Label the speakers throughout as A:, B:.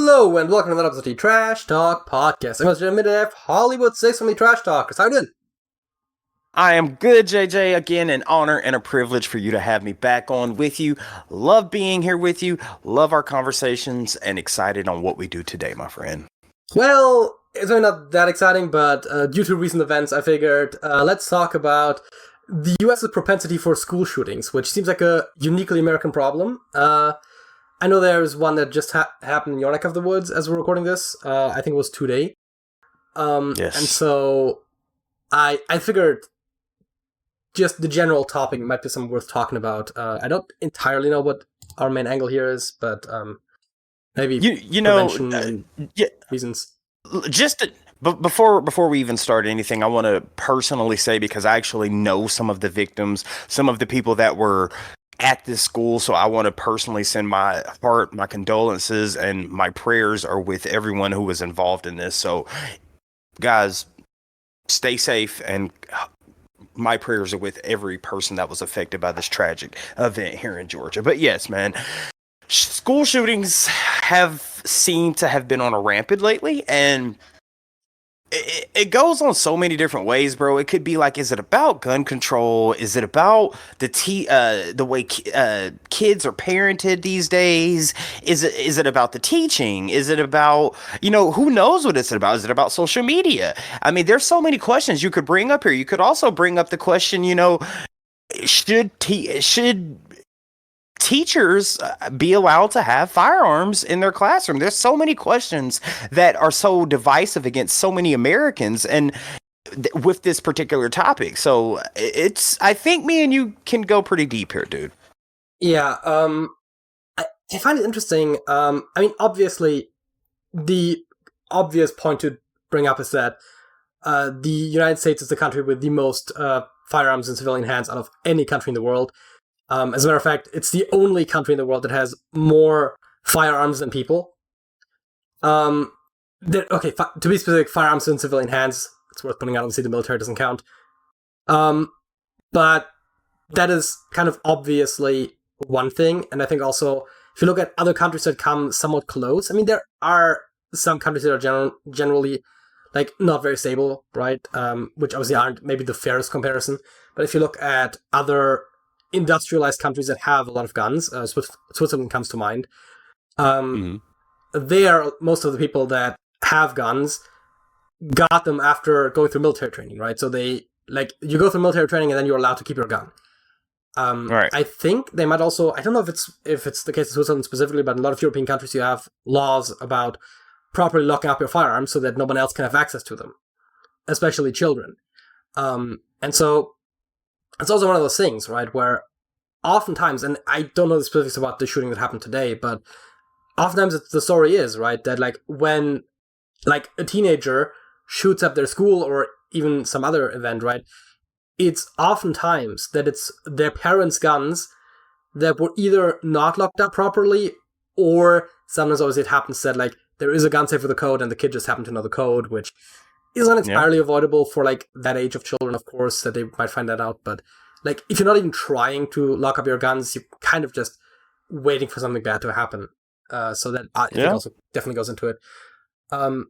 A: Hello and welcome to another episode of the Trash Talk Podcast. I'm Mr. Midaf, Hollywood 6 from the Trash Talkers. How you doing?
B: I am good, JJ. Again, an honor and a privilege for you to have me back on with you. Love being here with you. Love our conversations and excited on what we do today, my friend.
A: Well, it's really not that exciting, but due to recent events, I figured let's talk about the US's propensity for school shootings, which seems like a uniquely American problem. I know there's one that just happened in your neck of the woods as we're recording this. I think it was today.
B: Yes.
A: And so I figured just the general topic might be something worth talking about. I don't entirely know what our main angle here is, but maybe
B: you know
A: reasons.
B: But before we even start anything, I want to personally say, because I actually know some of the victims, some of the people that were at this school, so I want to personally send my heart, my condolences, and my prayers are with everyone who was involved in this. So, guys, stay safe, and my prayers are with every person that was affected by this tragic event here in Georgia. But yes, man, school shootings have seemed to have been on a rampant lately, and it goes on so many different ways, bro. It could be like, is it about gun control? Is it about the way kids are parented these days? Is it about the teaching? Is it about, who knows what it's about? Is it about social media? I mean, there's so many questions you could bring up here. You could also bring up the question, should teachers be allowed to have firearms in their classroom? There's so many questions that are so divisive against so many Americans and with this particular topic. So I think me and you can go pretty deep here, dude.
A: Yeah, I find it interesting. I mean, obviously, the obvious point to bring up is that the United States is the country with the most firearms in civilian hands out of any country in the world. As a matter of fact, it's the only country in the world that has more firearms than people. To be specific, firearms in civilian hands. It's worth pointing out, obviously the military doesn't count. But that is kind of obviously one thing. And I think also, if you look at other countries that come somewhat close, I mean, there are some countries that are generally like not very stable, right? Which obviously aren't maybe the fairest comparison. But if you look at other industrialized countries that have a lot of guns, Switzerland comes to mind. There, most of the people that have guns got them after going through military training, right? So you go through military training and then you're allowed to keep your gun.
B: Right.
A: I think they might also, I don't know if it's the case in Switzerland specifically, but in a lot of European countries you have laws about properly locking up your firearms so that no one else can have access to them, especially children. And so it's also one of those things, right, where oftentimes, and I don't know the specifics about the shooting that happened today, but oftentimes the story is, right, that like when like a teenager shoots up their school or even some other event, right, it's oftentimes that it's their parents' guns that were either not locked up properly, or sometimes obviously it happens that like there is a gun safe with a code and the kid just happened to know the code, which isn't entirely avoidable for like that age of children, of course, that they might find that out. But like if you're not even trying to lock up your guns, you're kind of just waiting for something bad to happen. So that I think also definitely goes into it. But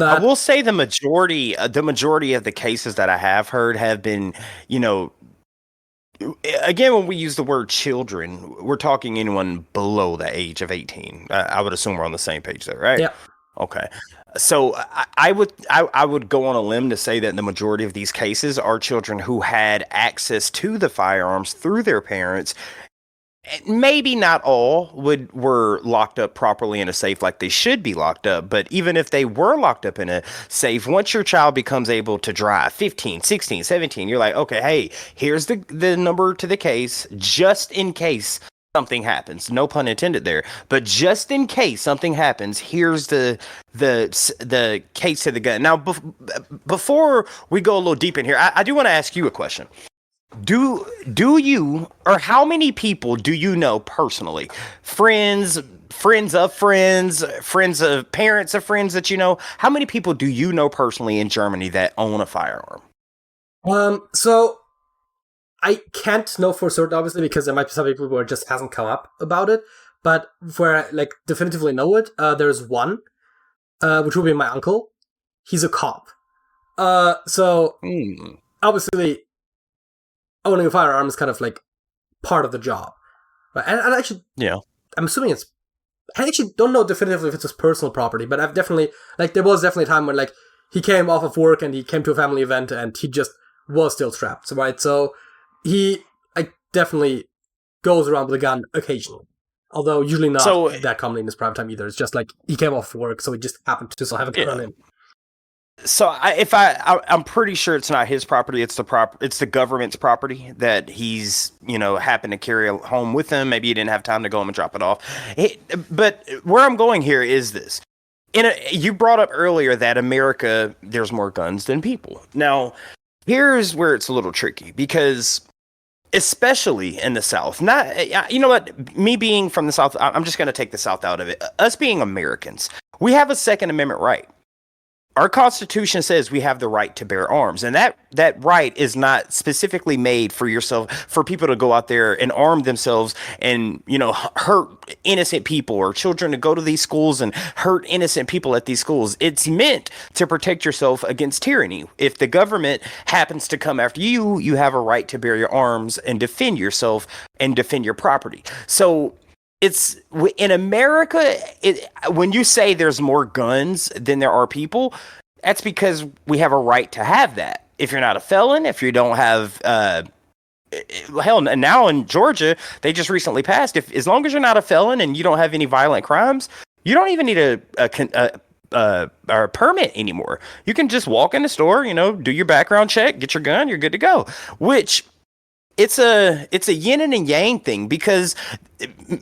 B: I will say the majority of the cases that I have heard have been, again, when we use the word children, we're talking anyone below the age of 18. I would assume we're on the same page there, right?
A: Yeah.
B: Okay. So I would go on a limb to say that the majority of these cases are children who had access to the firearms through their parents. Maybe not all were locked up properly in a safe like they should be locked up, but even if they were locked up in a safe, once your child becomes able to drive 15, 16, 17, you're like, okay, hey, here's the number to the case, just in case something happens. No pun intended there, but just in case something happens, here's the case to the gun. Now, before we go a little deep in here, I do want to ask you a question. Do you, or how many people do you know personally, friends of friends of parents of friends that you know, how many people do you know personally in Germany that own a firearm?
A: So I can't know for certain, obviously, because there might be some people who just hasn't come up about it. but where I like definitively know it, there's one, which will be my uncle. He's a cop. So obviously, owning a firearm is kind of like part of the job, right? And actually, I'm assuming it's. I actually don't know definitively if it's his personal property, but I've definitely there was definitely a time when like he came off of work and he came to a family event and he just was still strapped, so, right? So he definitely goes around with a gun occasionally, although usually not that commonly in his prime time either. It's just like he came off work, so he just happened to still have a gun on him.
B: So I'm pretty sure it's not his property. It's the government's property that he's happened to carry home with him. Maybe he didn't have time to go home and drop it off. But where I'm going here is this: you brought up earlier that America, there's more guns than people. Now, here's where it's a little tricky because, especially in the South, me being from the South, I'm just going to take the South out of it. Us being Americans, we have a Second Amendment right. Our Constitution says we have the right to bear arms, and that right is not specifically made for people to go out there and arm themselves and hurt innocent people or children to go to these schools and hurt innocent people at these schools. It's meant to protect yourself against tyranny. If the government happens to come after you, you have a right to bear your arms and defend yourself and defend your property. So it's in America, when you say there's more guns than there are people, that's because we have a right to have that. If you're not a felon, if you don't have, hell, now in Georgia, they just recently passed, as long as you're not a felon and you don't have any violent crimes, you don't even need a permit anymore. You can just walk in the store, do your background check, get your gun, you're good to go. Which it's a yin and a yang thing, because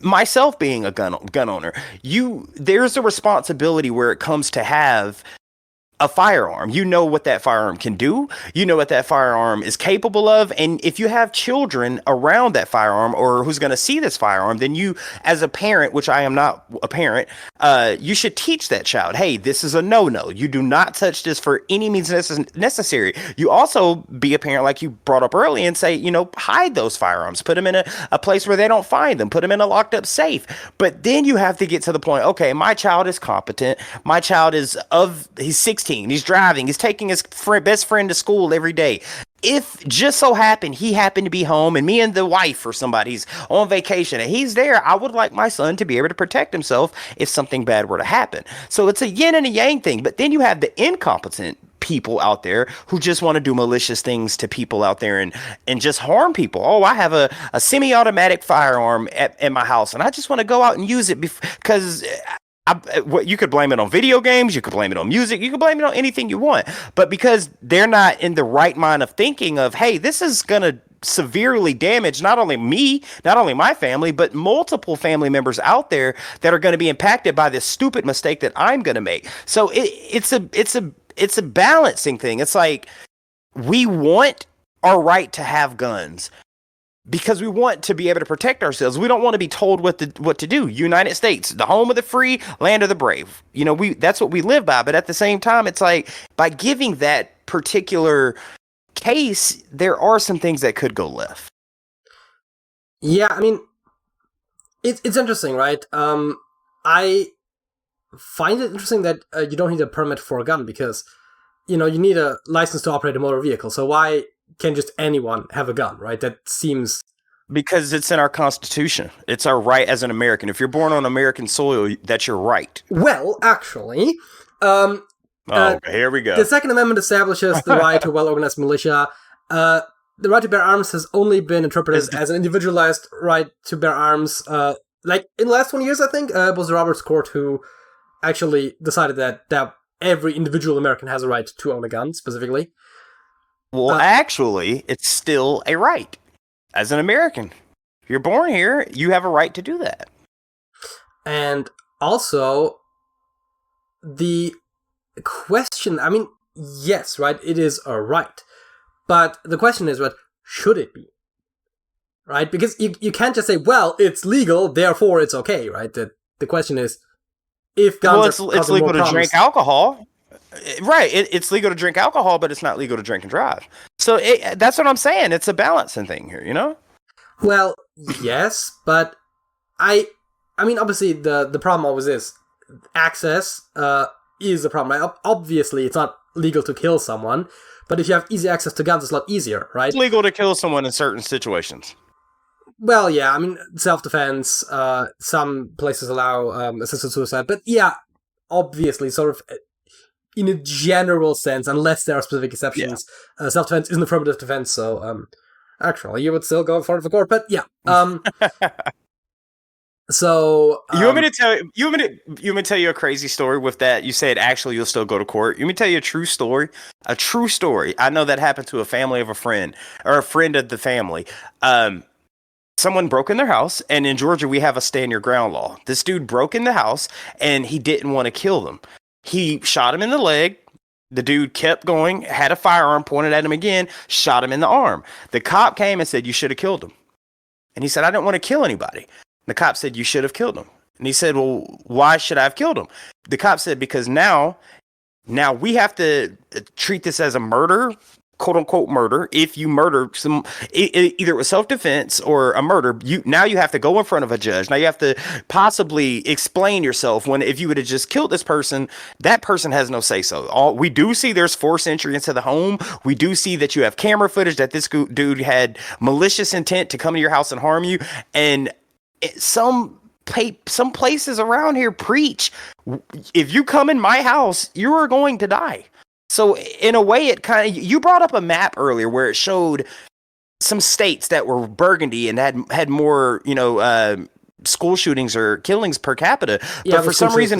B: myself being a gun owner, there's a responsibility where it comes to have a firearm. You know what that firearm can do. You know what that firearm is capable of. And if you have children around that firearm or who's going to see this firearm, then you, as a parent, which I am not a parent, you should teach that child, hey, this is a no-no. You do not touch this for any means necessary. You also be a parent, like you brought up early, and say, hide those firearms. Put them in a place where they don't find them. Put them in a locked up safe. But then you have to get to the point, okay, my child is competent. My child he's 16. He's driving. He's taking his best friend to school every day. If just so happened he happened to be home and me and the wife or somebody's on vacation and he's there, I would like my son to be able to protect himself if something bad were to happen. So it's a yin and a yang thing. But then you have the incompetent people out there who just want to do malicious things to people out there and just harm people. Oh, I have a semi-automatic firearm at my house and I just want to go out and use it because you could blame it on video games, you could blame it on music, you could blame it on anything you want. But because they're not in the right mind of thinking of, hey, this is going to severely damage not only me, not only my family, but multiple family members out there that are going to be impacted by this stupid mistake that I'm going to make. So it's a balancing thing. It's like we want our right to have guns, because we want to be able to protect ourselves. We don't want to be told what to do. United States, the home of the free, land of the brave. That's what we live by. But at the same time, it's like by giving that particular case, there are some things that could go left.
A: Yeah, I mean, it's interesting, right? I find it interesting that you don't need a permit for a gun because, you need a license to operate a motor vehicle. So why can just anyone have a gun, right? That seems...
B: Because it's in our Constitution. It's our right as an American. If you're born on American soil, that's your right.
A: Well, actually...
B: here we go.
A: The Second Amendment establishes the right to a well-organized militia. The right to bear arms has only been interpreted as an individualized right to bear arms. In the last 20 years, I think, it was the Roberts Court who actually decided that every individual American has a right to own a gun, specifically.
B: Well, actually, it's still a right. As an American, if you're born here, you have a right to do that.
A: And also, the question, I mean, yes, right, it is a right. But the question is, what should it be? Right? Because you can't just say, well, it's legal, therefore it's okay, right? The question is, if guns
B: it's legal to drink alcohol. Right, it's legal to drink alcohol, but it's not legal to drink and drive. So that's what I'm saying. It's a balancing thing here,
A: Well, yes, but I I mean, obviously, the problem always is access is a problem, right? Obviously, it's not legal to kill someone, but if you have easy access to guns, it's a lot easier, right?
B: It's legal to kill someone in certain situations.
A: Well, yeah, I mean, self-defense, some places allow assisted suicide, but yeah, obviously, sort of in a general sense, unless there are specific exceptions, self-defense is an affirmative defense, so actually, you would still go in front of a court, but yeah. So
B: you want me to tell you a crazy story with that? You said actually you'll still go to court. Let me tell you a true story. A true story. I know that happened to a family of a friend or a friend of the family. Someone broke in their house, and in Georgia we have a stand your ground law. This dude broke in the house and he didn't want to kill them. He shot him in the leg. The dude kept going, had a firearm pointed at him again, shot him in the arm. The cop came and said, "You should have killed him." And he said, "I didn't want to kill anybody." The cop said, "You should have killed him." And he said, "Well, why should I have killed him?" The cop said, "Because now we have to treat this as a murder, quote unquote murder. If you murder either it was self-defense or a murder, you have to go in front of a judge. Now you have to possibly explain yourself when if you would have just killed this person, that person has no say so. We do see there's forced entry into the home. We do see that you have camera footage that this dude had malicious intent to come to your house and harm you. And some places around here preach, if you come in my house, you are going to die." So in a way, it kind of, you brought up a map earlier where it showed some states that were burgundy and had more, school shootings or killings per capita.
A: Yeah,
B: but for some reason,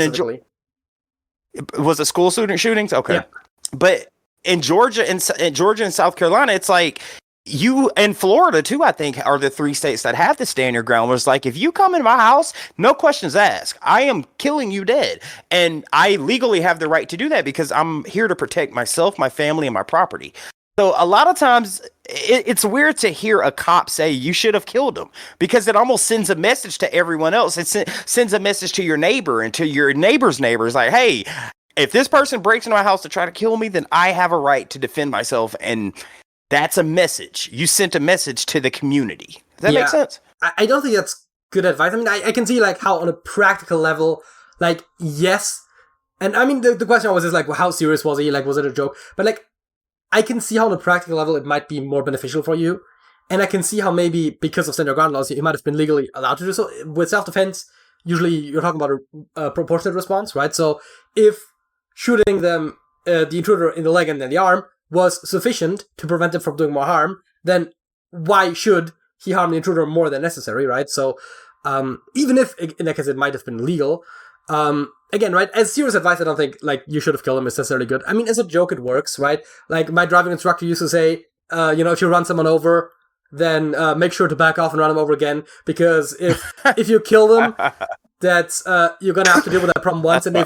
B: was it school shootings? Okay, yeah. But in Georgia and South Carolina, it's like, you and Florida too, I think, are the three states that have the stand your ground. Was like, if you come in my house, no questions asked. I am killing you dead, and I legally have the right to do that because I'm here to protect myself, my family, and my property. So a lot of times, it's weird to hear a cop say you should have killed him because it almost sends a message to everyone else. It sends a message to your neighbor and to your neighbor's neighbors, like, hey, if this person breaks into my house to try to kill me, then I have a right to defend myself. And that's a message. You sent a message to the community. Does that make sense?
A: I don't think that's good advice. I mean, I can see, like, how on a practical level, like, yes. And, I mean, the question always is, like, well, how serious was he? Like, was it a joke? But, like, I can see how on a practical level it might be more beneficial for you. And I can see how maybe because of stand your ground laws, you might have been legally allowed to do so. With self-defense, usually you're talking about a proportionate response, right? So if shooting them, the intruder in the leg and then the arm, was sufficient to prevent him from doing more harm, then why should he harm the intruder more than necessary, right? So, even if, in that case, it might have been legal, again, right, as serious advice, I don't think, like, you should have killed him is necessarily good. I mean, as a joke, it works, right? Like, my driving instructor used to say, if you run someone over, then make sure to back off and run them over again, because if you kill them, that's you're gonna have to deal with that problem once, and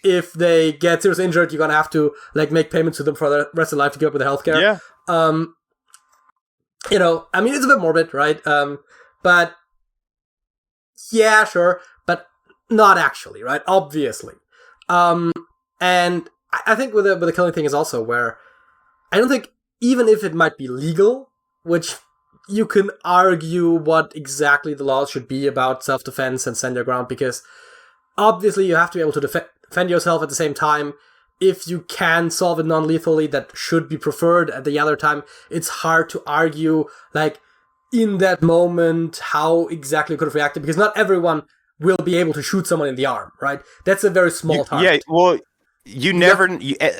A: if they get seriously injured, you're gonna have to, like, make payments to them for the rest of their life to keep up with their healthcare.
B: Yeah.
A: I mean, it's a bit morbid, right? But yeah, sure, but not actually, right? Obviously. And I think with the killing thing is also where I don't think, even if it might be legal, which you can argue what exactly the laws should be about self-defense and stand your ground, because obviously you have to be able to defend yourself at the same time. If you can solve it non-lethally, that should be preferred. At the other time, it's hard to argue, like, in that moment, how exactly you could have reacted, because not everyone will be able to shoot someone in the arm, right? That's a very small target.
B: Yeah, well,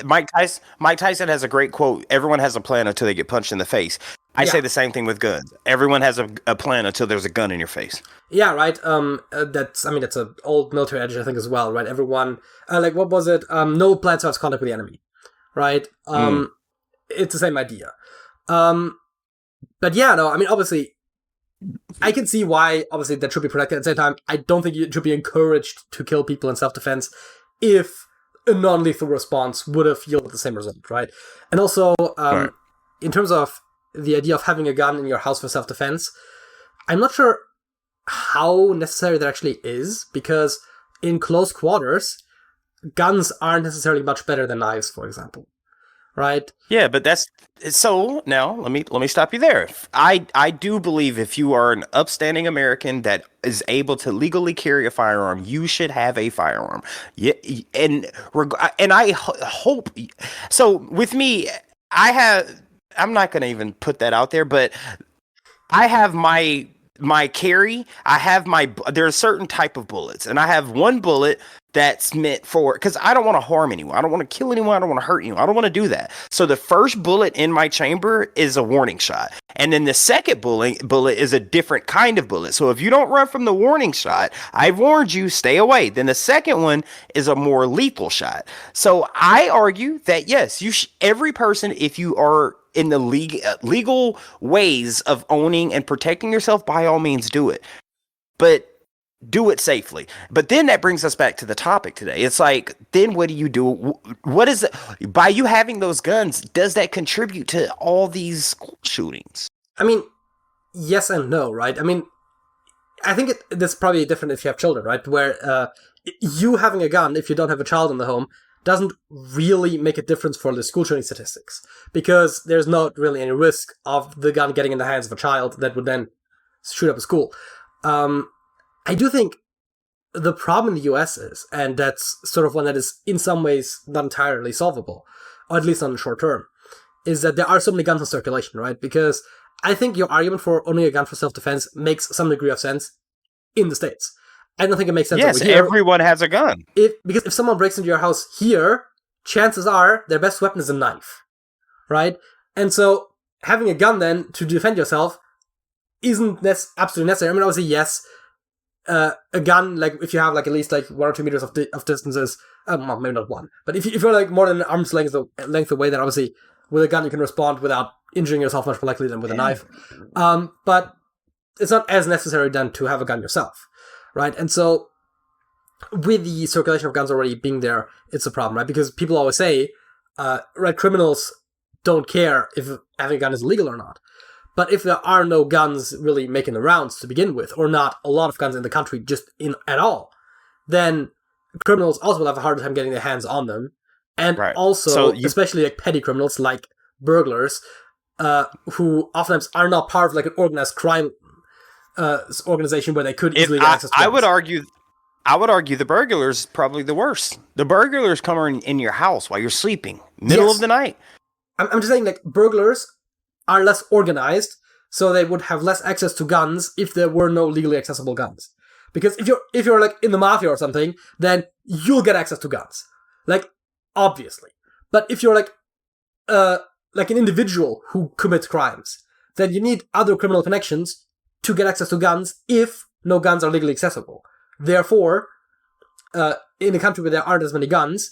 B: Mike Tyson has a great quote: "Everyone has a plan until they get punched in the face." I say the same thing with guns. Everyone has a plan until there's a gun in your face.
A: Yeah, right. That's an old military adage, I think, as well, right? Everyone, like, what was it? No plan starts contact with the enemy, right? It's the same idea. But yeah, no, I mean, obviously, I can see why, obviously, that should be protected. At the same time, I don't think it should be encouraged to kill people in self-defense if a non-lethal response would have yielded the same result, right? And also, right. In terms of the idea of having a gun in your house for self-defense, I'm not sure how necessary that actually is, because in close quarters, guns aren't necessarily much better than knives, for example. right?
B: Yeah, but that's so now let me stop you there. I do believe if you are an upstanding American that is able to legally carry a firearm, you should have a firearm. Yeah, and hope so with me I'm not going to even put that out there, but I have my carry. I have there are certain type of bullets, and I have one bullet that's meant for because I don't want to harm anyone. I don't want to kill anyone. I don't want to hurt anyone. I don't want to do that. So the first bullet in my chamber is a warning shot, and then the second bullet is a different kind of bullet. So if you don't run from the warning shot, I've warned you, stay away. Then the second one is a more lethal shot. So I argue that yes, every person, if you are in the legal ways of owning and protecting yourself, by all means do it, but do it safely. But then that brings us back to the topic today. It's like, then what do you do? What is it by you having those guns? Does that contribute to all these school shootings?
A: I mean, yes and no, right? I mean, I think this is probably different if you have children, right? Where you having a gun, if you don't have a child in the home, doesn't really make a difference for the school shooting statistics, because there's not really any risk of the gun getting in the hands of a child that would then shoot up a school. I do think the problem in the US is, and that's sort of one that is in some ways not entirely solvable, or at least on the short term, is that there are so many guns in circulation, right? Because I think your argument for owning a gun for self-defense makes some degree of sense in the States. I don't think it makes sense
B: yes,
A: over here.
B: Everyone has a gun.
A: Because if someone breaks into your house here, chances are their best weapon is a knife, right? And so having a gun then to defend yourself isn't absolutely necessary. I mean, obviously, yes, a gun, like if you have like at least like 1 or 2 meters of distances, well, maybe not one, but if you're like more than an arm's length away, then obviously with a gun you can respond without injuring yourself much more likely than with a knife. But it's not as necessary then to have a gun yourself, right? And so with the circulation of guns already being there, it's a problem, right? Because people always say, right, criminals don't care if having a gun is legal or not. But if there are no guns really making the rounds to begin with, or not a lot of guns in the country just at all, then criminals also will have a hard time getting their hands on them. And also, especially like petty criminals like burglars, who oftentimes are not part of like an organized crime organization where they could easily get access to guns.
B: I would argue the burglars probably the worst. The burglars come in your house while you're sleeping, middle of the night.
A: I'm just saying, like, burglars are less organized, so they would have less access to guns if there were no legally accessible guns. Because if you're like in the mafia or something, then you'll get access to guns, like, obviously. But if you're like an individual who commits crimes, then you need other criminal connections to get access to guns if no guns are legally accessible. Therefore, in a country where there aren't as many guns,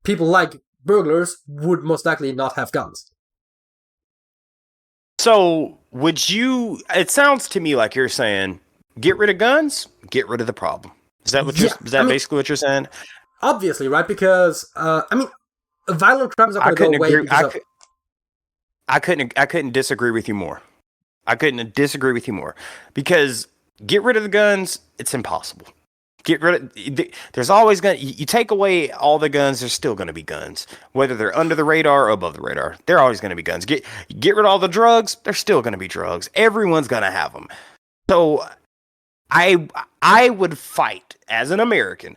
A: people like burglars would most likely not have guns.
B: So, it sounds to me like you're saying, get rid of guns, get rid of the problem. Is that basically what you're saying?
A: Obviously, right? Because, violent crimes are going to go away.
B: I couldn't disagree with you more. I couldn't disagree with you more. Because get rid of the guns, it's impossible. There's always you take away all the guns, there's still going to be guns, whether they're under the radar or above the radar. They're always going to be guns. Get rid of all the drugs, there's still going to be drugs. Everyone's going to have them. So I would fight as an American,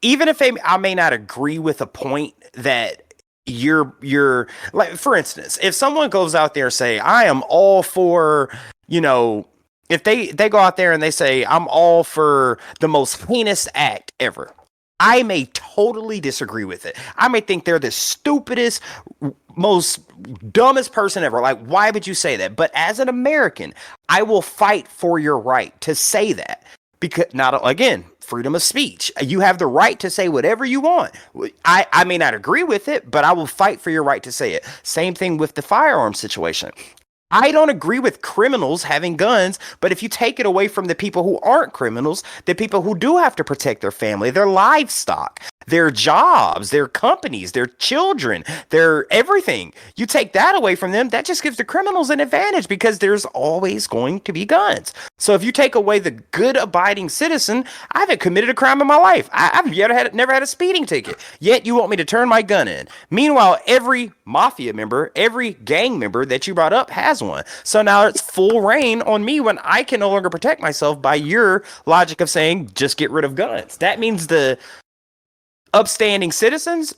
B: even if I may not agree with a point that you're like, for instance, if someone goes out there and say, I am all for, if they go out there and they say, I'm all for the most heinous act ever, I may totally disagree with it. I may think they're the stupidest, most dumbest person ever. Like, why would you say that? But as an American, I will fight for your right to say that. Because, again, freedom of speech. You have the right to say whatever you want. I may not agree with it, but I will fight for your right to say it. Same thing with the firearm situation. I don't agree with criminals having guns, but if you take it away from the people who aren't criminals, the people who do have to protect their family, their livestock, their jobs, their companies, their children, their everything, you take that away from them, that just gives the criminals an advantage because there's always going to be guns. So if you take away the good abiding citizen, I haven't committed a crime in my life. I've never had a speeding ticket. Yet you want me to turn my gun in. Meanwhile, every mafia member, every gang member that you brought up has one. So now it's full reign on me when I can no longer protect myself by your logic of saying just get rid of guns. That means the upstanding citizens,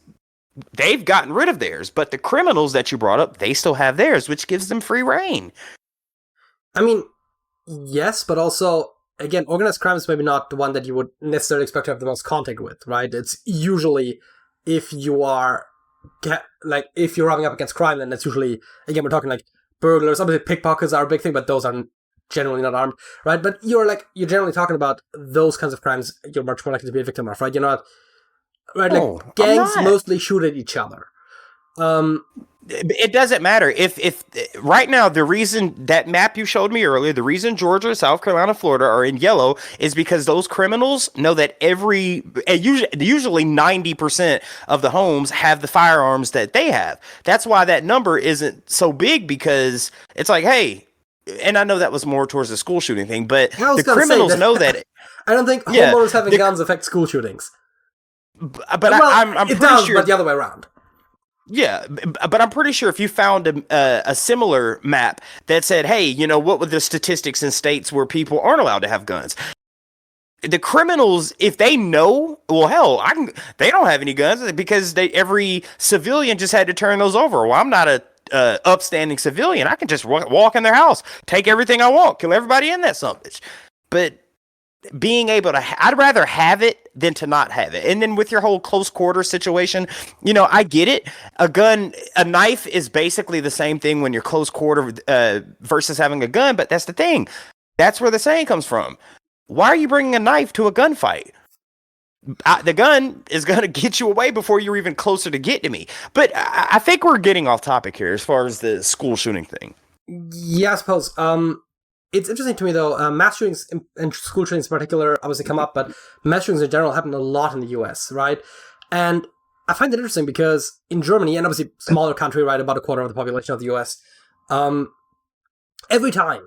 B: they've gotten rid of theirs, but the criminals that you brought up, they still have theirs, which gives them free reign.
A: I mean, yes, but also, again, organized crime is maybe not the one that you would necessarily expect to have the most contact with, right? It's usually, if you are, if you're running up against crime, then it's usually, again, we're talking like burglars. Obviously, pickpockets are a big thing, but those are generally not armed, right? But you're generally talking about those kinds of crimes you're much more likely to be a victim of, right? You're not, right? Like, gangs mostly shoot at each other.
B: It doesn't matter if right now the reason that map you showed me earlier, the reason Georgia, South Carolina, Florida are in yellow is because those criminals know that usually 90% of the homes have the firearms that they have. That's why that number isn't so big, because it's like, hey, and I know that was more towards the school shooting thing, but the criminals know that.
A: I don't think homeowners having guns affect school shootings.
B: But I'm
A: it
B: pretty
A: does,
B: sure,
A: but the other way around.
B: Yeah, but I'm pretty sure if you found a similar map that said, hey, you know, what were the statistics in states where people aren't allowed to have guns? The criminals, if they know, well, hell, they don't have any guns because every civilian just had to turn those over. Well, I'm not a upstanding civilian. I can just walk in their house, take everything I want, kill everybody in that son of a bitch. But being able to, I'd rather have it than to not have it. And then with your whole close quarter situation, you know, I get it. A knife is basically the same thing when you're close quarter versus having a gun. But that's the thing. That's where the saying comes from. Why are you bringing a knife to a gunfight? The gun is going to get you away before you're even closer to getting me. But I think we're getting off topic here as far as the school shooting thing.
A: Yeah, I suppose. It's interesting to me, though, mass shootings and school shootings in particular obviously come up, but mass shootings in general happen a lot in the US, right? And I find it interesting because in Germany, and obviously smaller country, right, about a quarter of the population of the US, every time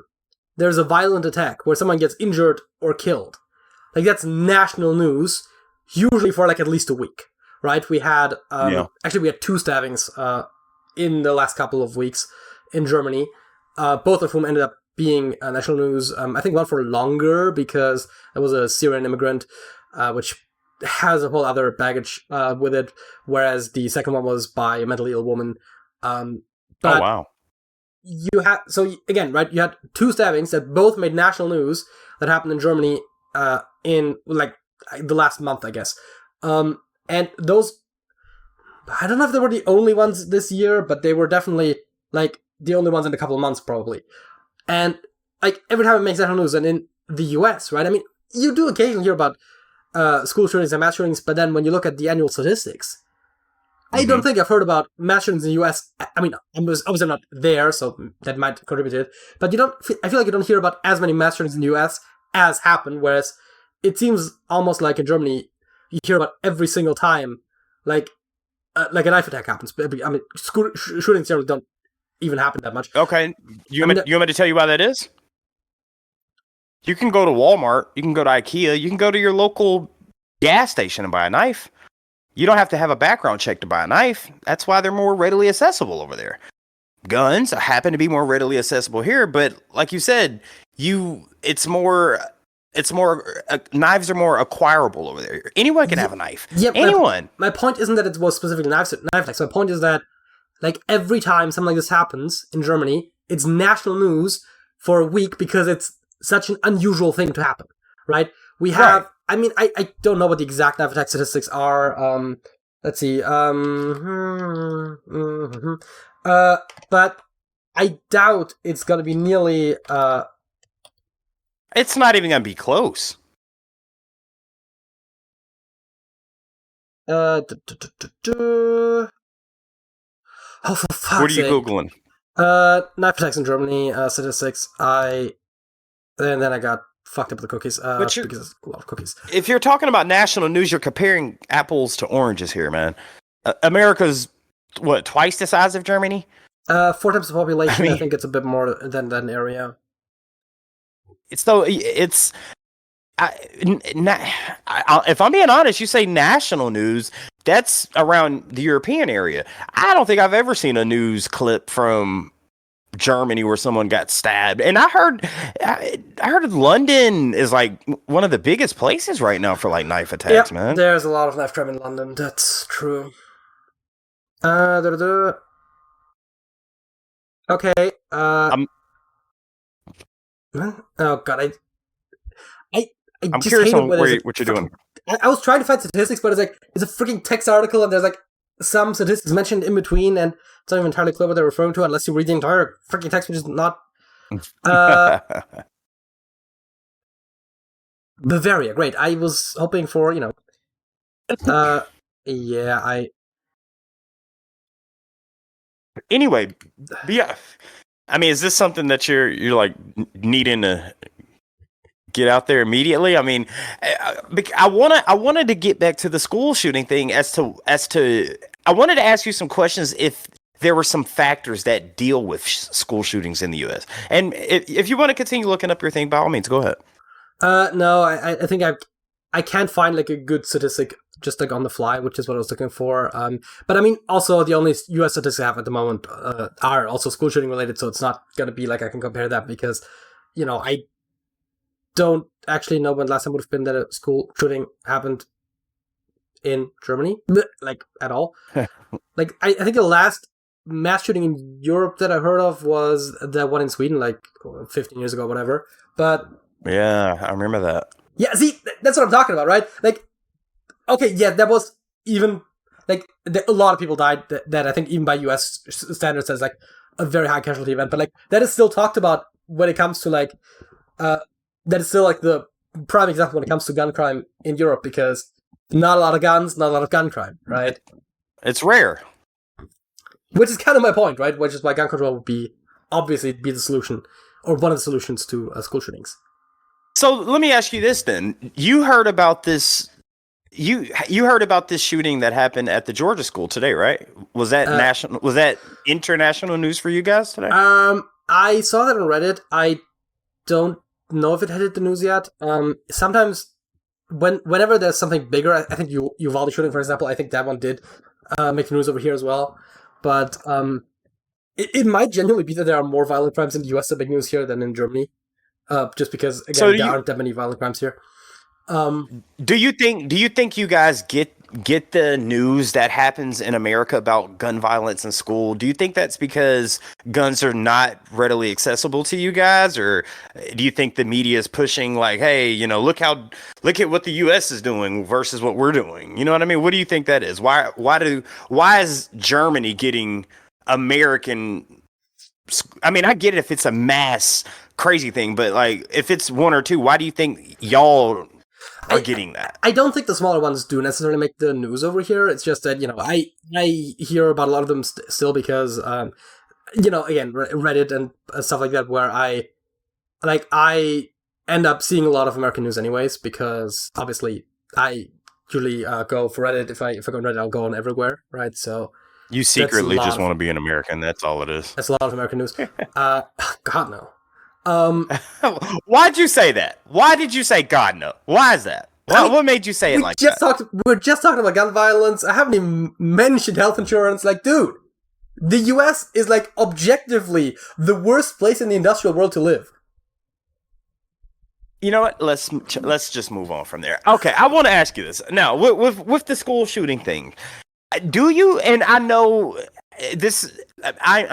A: there's a violent attack where someone gets injured or killed, like that's national news, usually for like at least a week, right? We had, actually we had 2 stabbings in the last couple of weeks in Germany, both of whom ended up being national news. I think one for longer because it was a Syrian immigrant, which has a whole other baggage with it, whereas the second one was by a mentally ill woman. But
B: oh, wow.
A: You had, so again, right, you had 2 stabbings that both made national news that happened in Germany in like the last month, I guess. And those, I don't know if they were the only ones this year, but they were definitely like the only ones in a couple of months, probably. And like every time it makes national news, and in the US, right? I mean, you do occasionally hear about school shootings and mass shootings, but then when you look at the annual statistics, I don't think I've heard about mass shootings in the US. I mean, I was obviously not there, so that might contribute to it. But I feel like you don't hear about as many mass shootings in the US as happen, whereas it seems almost like in Germany, you hear about every single time, like a knife attack happens. I mean, school shootings generally don't even happen that much.
B: Okay, you want me to tell you why that is? You can go to Walmart, you can go to IKEA, you can go to your local gas station and buy a knife. You don't have to have a background check to buy a knife. That's why they're more readily accessible over there. Guns happen to be more readily accessible here, but like you said, knives are more acquirable over there. Anyone can have a knife.
A: Yeah,
B: anyone.
A: My point isn't that it was specifically knife attacks. My point is that like every time something like this happens in Germany, it's national news for a week because it's such an unusual thing to happen, right? We have, right. I mean, I don't know what the exact knife attack statistics are. Let's see. But I doubt it's going to be nearly...
B: It's not even going to be close.
A: Oh, for fuck's sake.
B: What are you Googling?
A: Knife attacks in Germany, statistics. And then I got fucked up with the cookies. Because it's a lot of cookies.
B: If you're talking about national news, you're comparing apples to oranges here, man. America's what, twice the size of Germany?
A: 4 times the population. I think it's a bit more than that area.
B: If I'm being honest, you say national news, that's around the European area. I don't think I've ever seen a news clip from Germany where someone got stabbed. And I heard London is like one of the biggest places right now for like knife attacks, man.
A: There's a lot of knife crime in London. That's true. Okay. Oh god,
B: I'm curious on what you're doing.
A: I was trying to find statistics, but it's a freaking text article, and there's like some statistics mentioned in between, and it's not even entirely clear what they're referring to unless you read the entire freaking text, which is not. Bavaria, great. I was hoping for, yeah,
B: Anyway, yeah. I mean, is this something that you're like needing to get out there immediately? I mean, I wanted to get back to the school shooting thing as to I wanted to ask you some questions if there were some factors that deal with school shootings in the U.S. And if you want to continue looking up your thing, by all means, go ahead.
A: No, I think I can't find like a good statistic just like on the fly, which is what I was looking for. But I mean, also the only U.S. statistics I have at the moment are also school shooting related, so it's not gonna be like I can compare that because, I don't actually know when last time would have been that a school shooting happened in Germany, like at all. Like I think the last mass shooting in Europe that I heard of was the one in Sweden, like 15 years ago, whatever. But
B: yeah, I remember that.
A: Yeah, see, that's what I'm talking about, right? Like, okay, yeah, that was even, like, a lot of people died that I think even by US standards as, like, a very high casualty event, but, like, that is still talked about when it comes to, like, that is still, like, the prime example when it comes to gun crime in Europe, because not a lot of guns, not a lot of gun crime, right?
B: It's rare.
A: Which is kind of my point, right? Which is why gun control would obviously be the solution, or one of the solutions to school shootings.
B: So let me ask you this then. You heard about this. You heard about this shooting that happened at the Georgia school today, right? Was that national? Was that international news for you guys today?
A: I saw that on Reddit. I don't know if it had hit the news yet. Sometimes whenever there's something bigger, I think Uvalde shooting, for example, I think that one did make the news over here as well. But it might genuinely be that there are more violent crimes in the U.S. that make news here than in Germany. Just because again, there aren't that many violent crimes here.
B: Do you think you guys get the news that happens in America about gun violence in school? Do you think that's because guns are not readily accessible to you guys, or do you think the media is pushing like, hey, look at what the U.S. is doing versus what we're doing? You know what I mean? What do you think that is? Why is Germany getting American? I mean, I get it if it's a mass crazy thing, but like if it's one or two, why do you think y'all are getting that?
A: I don't think the smaller ones do necessarily make the news over here. It's just that I hear about a lot of them still because again, Reddit and stuff like that, where I end up seeing a lot of American news anyways, because obviously I usually go for Reddit. If I go on Reddit, I'll go on everywhere, right? So
B: you secretly just want to be an American. That's all it is.
A: That's a lot of American news. God no.
B: Why'd you say that? Why did you say God no? Why is that? What made you say it like that?
A: We're just talking about gun violence. I haven't even mentioned health insurance. Like, dude, the US is like objectively the worst place in the industrial world to live.
B: You know what? Let's just move on from there. Okay, I want to ask you this now with the school shooting thing. Do you? And I know this.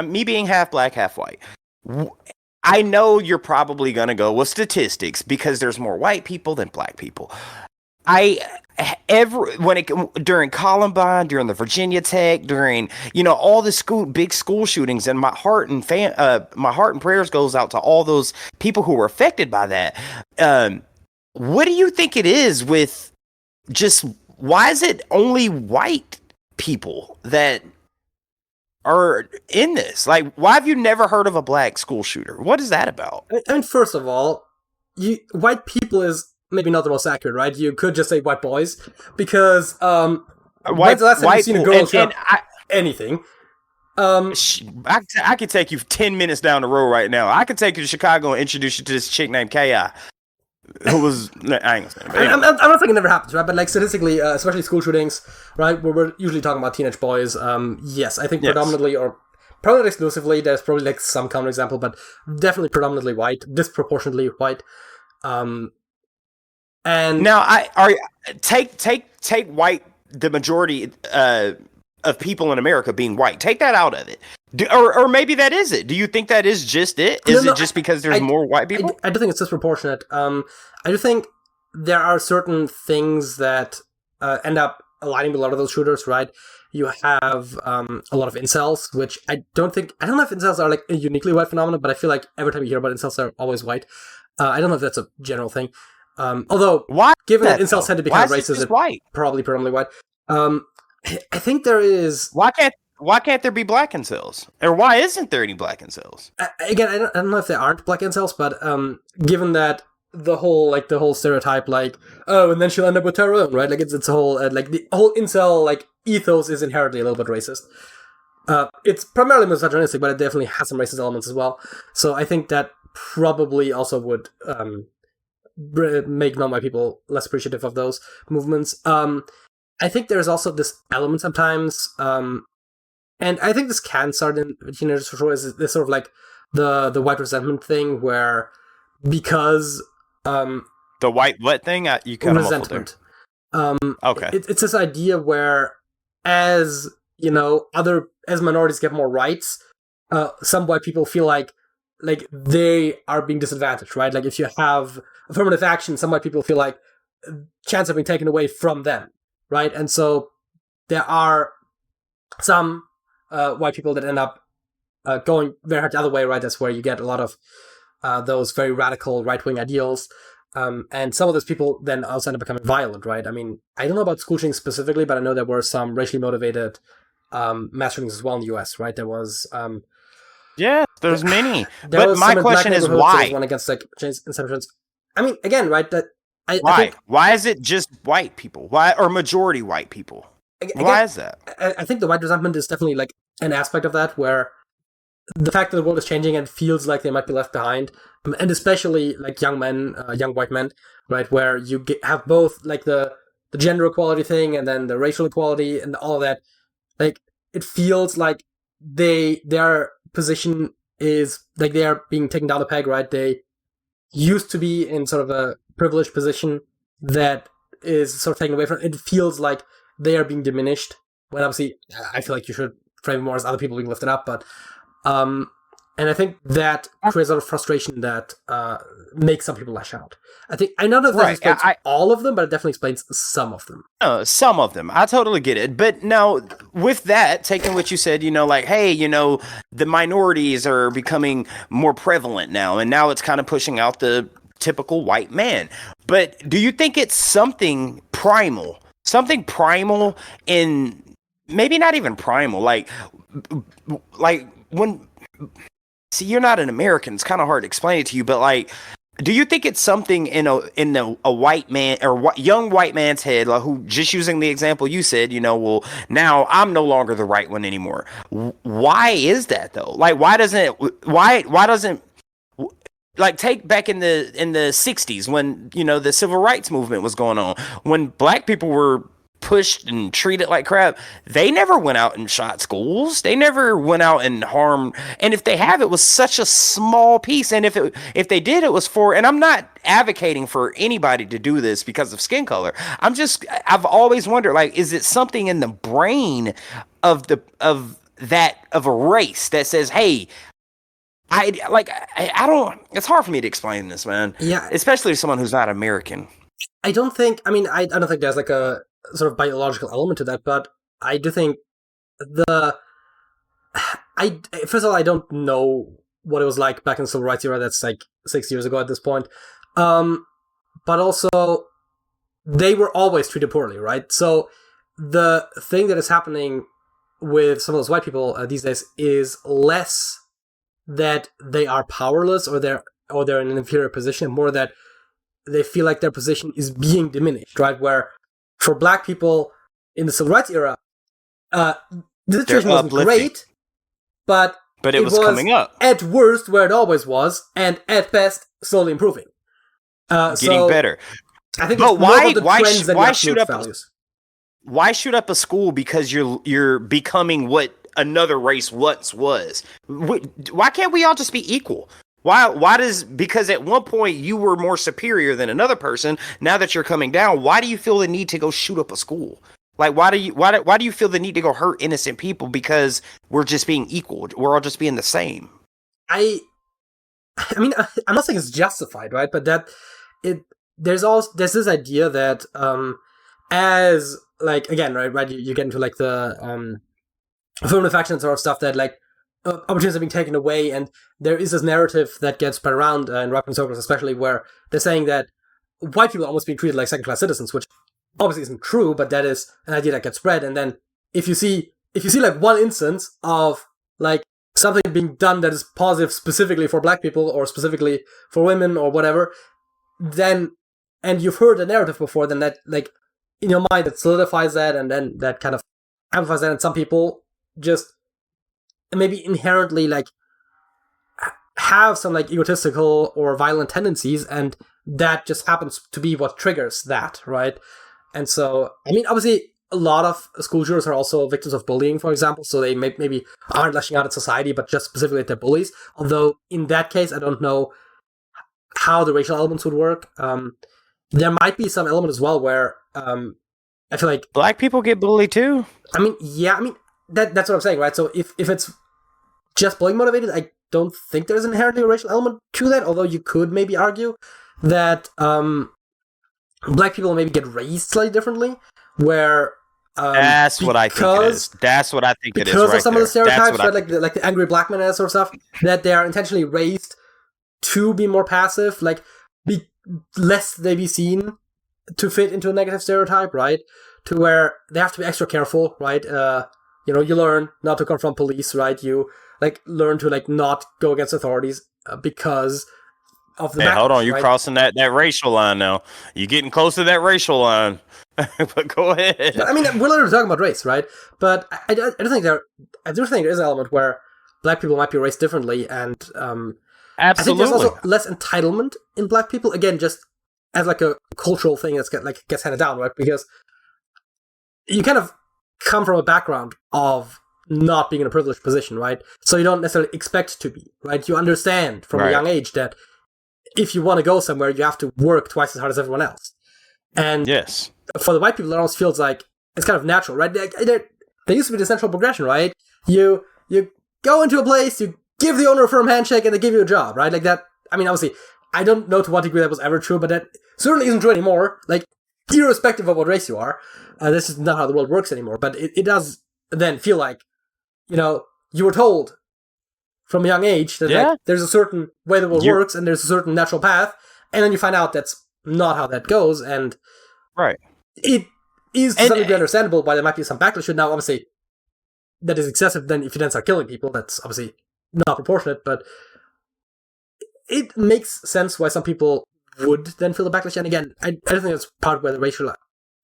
B: Me being half black, half white. I know you're probably gonna go with statistics because there's more white people than black people. During Columbine, during the Virginia Tech, during all the big school shootings, and my heart and prayers goes out to all those people who were affected by that. What do you think it is with just why is it only white people that are in this? Like, why have you never heard of a black school shooter? What is that about?
A: I mean, first of all, white people is maybe not the most accurate, right? You could just say white boys, because when's the last time you've seen a girl shoot anything?
B: I could take you 10 minutes down the road right now. I could take you to Chicago and introduce you to this chick named K.I., who was... I ain't gonna say it,
A: I'm not saying it never happens, right? But like statistically, especially school shootings, right, where we're usually talking about teenage boys, yes, I think predominantly, or probably not exclusively, there's probably like some counterexample, but definitely predominantly white, disproportionately white. And
B: now, take white, the majority of people in America being white. Take that out of it. Or maybe that is it. Do you think that is just it? Is it just because there's more white people?
A: I do think it's disproportionate. I do think there are certain things that end up aligning with a lot of those shooters, right? You have a lot of incels, which I don't know if incels are like a uniquely white phenomenon, but I feel like every time you hear about incels, they're always white. I don't know if that's a general thing. Although, given that incels tend to be kind of racist, it's probably predominantly white. I think there is...
B: Why can't there be black incels? Or why isn't there any black incels?
A: Again, I don't know if there aren't black incels, but given that the whole stereotype, like, oh, and then she'll end up with terror, right? Like, it's a whole, like, the whole incel, like, ethos is inherently a little bit racist. It's primarily misogynistic, but it definitely has some racist elements as well. So I think that probably also would make non-white people less appreciative of those movements. I think there's also this element sometimes, and I think this can start in teenagers for sure, is this sort of like the white resentment thing, where because
B: the white what thing? You kind of resentment.
A: Okay, it's this idea where as minorities get more rights, some white people feel like they are being disadvantaged, right? Like if you have affirmative action, some white people feel like chance have been taken away from them, right? And so there are some white people that end up going very hard the other way, right? That's where you get a lot of those very radical right-wing ideals. And some of those people then also end up becoming violent, right? I mean, I don't know about school shootings specifically, but I know there were some racially motivated mass shootings as well in the US, right? There was...
B: there's many. But my question is why?
A: One against like inceptions. I mean, again, right?
B: Why?
A: I think,
B: why is it just white people? Why, or majority white people?
A: Again,
B: why is that?
A: I think the white resentment is definitely like an aspect of that, where the fact that the world is changing and feels like they might be left behind, and especially like young white men, right, where you have both like the gender equality thing and then the racial equality and all of that. Like it feels like their position is like they are being taken down a peg, right? They used to be in sort of a privileged position that is sort of taken away from. It feels like they are being diminished, when obviously I feel like you should frame it more as other people being lifted up, but and I think that creates a lot of frustration that makes some people lash out. I don't know if that explains all of them, but it definitely explains some of them.
B: Some of them. I totally get it. But now, with that, taking what you said, like, hey, the minorities are becoming more prevalent now, and now it's kind of pushing out the typical white man. But do you think it's something primal? Something primal in... Maybe not even primal, like when... See, you're not an American. It's kind of hard to explain it to you, but like, do you think it's something in a white man or young white man's head, like, who, just using the example you said, well, now I'm no longer the right one anymore. Why is that though? Like, why doesn't like, take back in the 60s when the civil rights movement was going on, when black people were pushed and treated like crap, they never went out and shot schools. They never went out and harmed. And if they have, it was such a small piece. And if they did, it was for, and I'm not advocating for anybody to do this because of skin color. I've always wondered, like, is it something in the brain of a race that says, hey, I don't, it's hard for me to explain this, man.
A: Yeah.
B: Especially to someone who's not American.
A: I don't think there's like a sort of biological element to that, but I do think first of all, I don't know what it was like back in the civil rights era. That's like 6 years ago at this point. But also, they were always treated poorly, right? So the thing that is happening with some of those white people these days is less that they are powerless or they're in an inferior position, more that they feel like their position is being diminished, right? Where for black people in the civil rights era, the situation wasn't great, but
B: it was coming up.
A: At worst, where it always was, and at best, slowly improving.
B: Getting better.
A: I think
B: but
A: why shoot
B: up a school because you're becoming what another race once was? Why can't we all just be equal? Because at one point you were more superior than another person. Now that you're coming down, why do you feel the need to go shoot up a school? Like, why do you feel the need to go hurt innocent people because we're just being equal? We're all just being the same.
A: I mean, I'm not saying it's justified, right? But there's this idea that as like again, right, you get into like the affirmative action sort of stuff that like opportunities are being taken away, and there is this narrative that gets spread around in right-wing circles, especially where they're saying that white people are almost being treated like second-class citizens, which obviously isn't true, but that is an idea that gets spread. And then if you see like one instance of like something being done that is positive specifically for black people or specifically for women or whatever, then, and you've heard the narrative before, then that like in your mind it solidifies that, and then that kind of amplifies that, and some people just maybe inherently like have some like egotistical or violent tendencies, and that just happens to be what triggers that, right? And so, I mean, obviously, a lot of school shooters are also victims of bullying, for example, so they maybe aren't lashing out at society, but just specifically at their bullies. Although, in that case, I don't know how the racial elements would work. There might be some element as well where I feel like...
B: Black people get bullied too?
A: I mean, yeah, that's what I'm saying, right? So if it's just bullying motivated, I don't think there's inherently a racial element to that, although you could maybe argue that... black people maybe get raised slightly differently, where
B: that's what I think it is. That's what I think it is.
A: Because of some of the stereotypes, right? Like the angry black man and that sort of stuff, that they are intentionally raised to be more passive, like lest they be seen to fit into a negative stereotype, right? To where they have to be extra careful, right? You learn not to confront police, right? You like learn to like not go against authorities because of the
B: hold on, you're crossing that racial line now. You're getting close to that racial line. But go ahead.
A: But, I mean, we're literally talking about race, right? But I do think there is an element where black people might be raised differently, and
B: absolutely.
A: I think there's also less entitlement in black people. Again, just as like a cultural thing gets handed down, right? Because you kind of come from a background of not being in a privileged position, right? So you don't necessarily expect to be, right? You understand from a young age that if you want to go somewhere, you have to work twice as hard as everyone else. And
B: yes,
A: for the white people, it almost feels like it's kind of natural, right? There used to be the central progression, right? You go into a place, you give the owner a firm handshake, and they give you a job, right? Like that. I mean, obviously, I don't know to what degree that was ever true, but that certainly isn't true anymore. Like, irrespective of what race you are, this is not how the world works anymore. But it does then feel like, you were told from a young age that like, there's a certain way the world works, and there's a certain natural path, and then you find out that's not how that goes, and it is to some degree understandable why there might be some backlash. Now, obviously, that is excessive. Then, if you then start killing people, that's obviously not proportionate. But it makes sense why some people would then feel the backlash. And again, I don't think that's part where the racial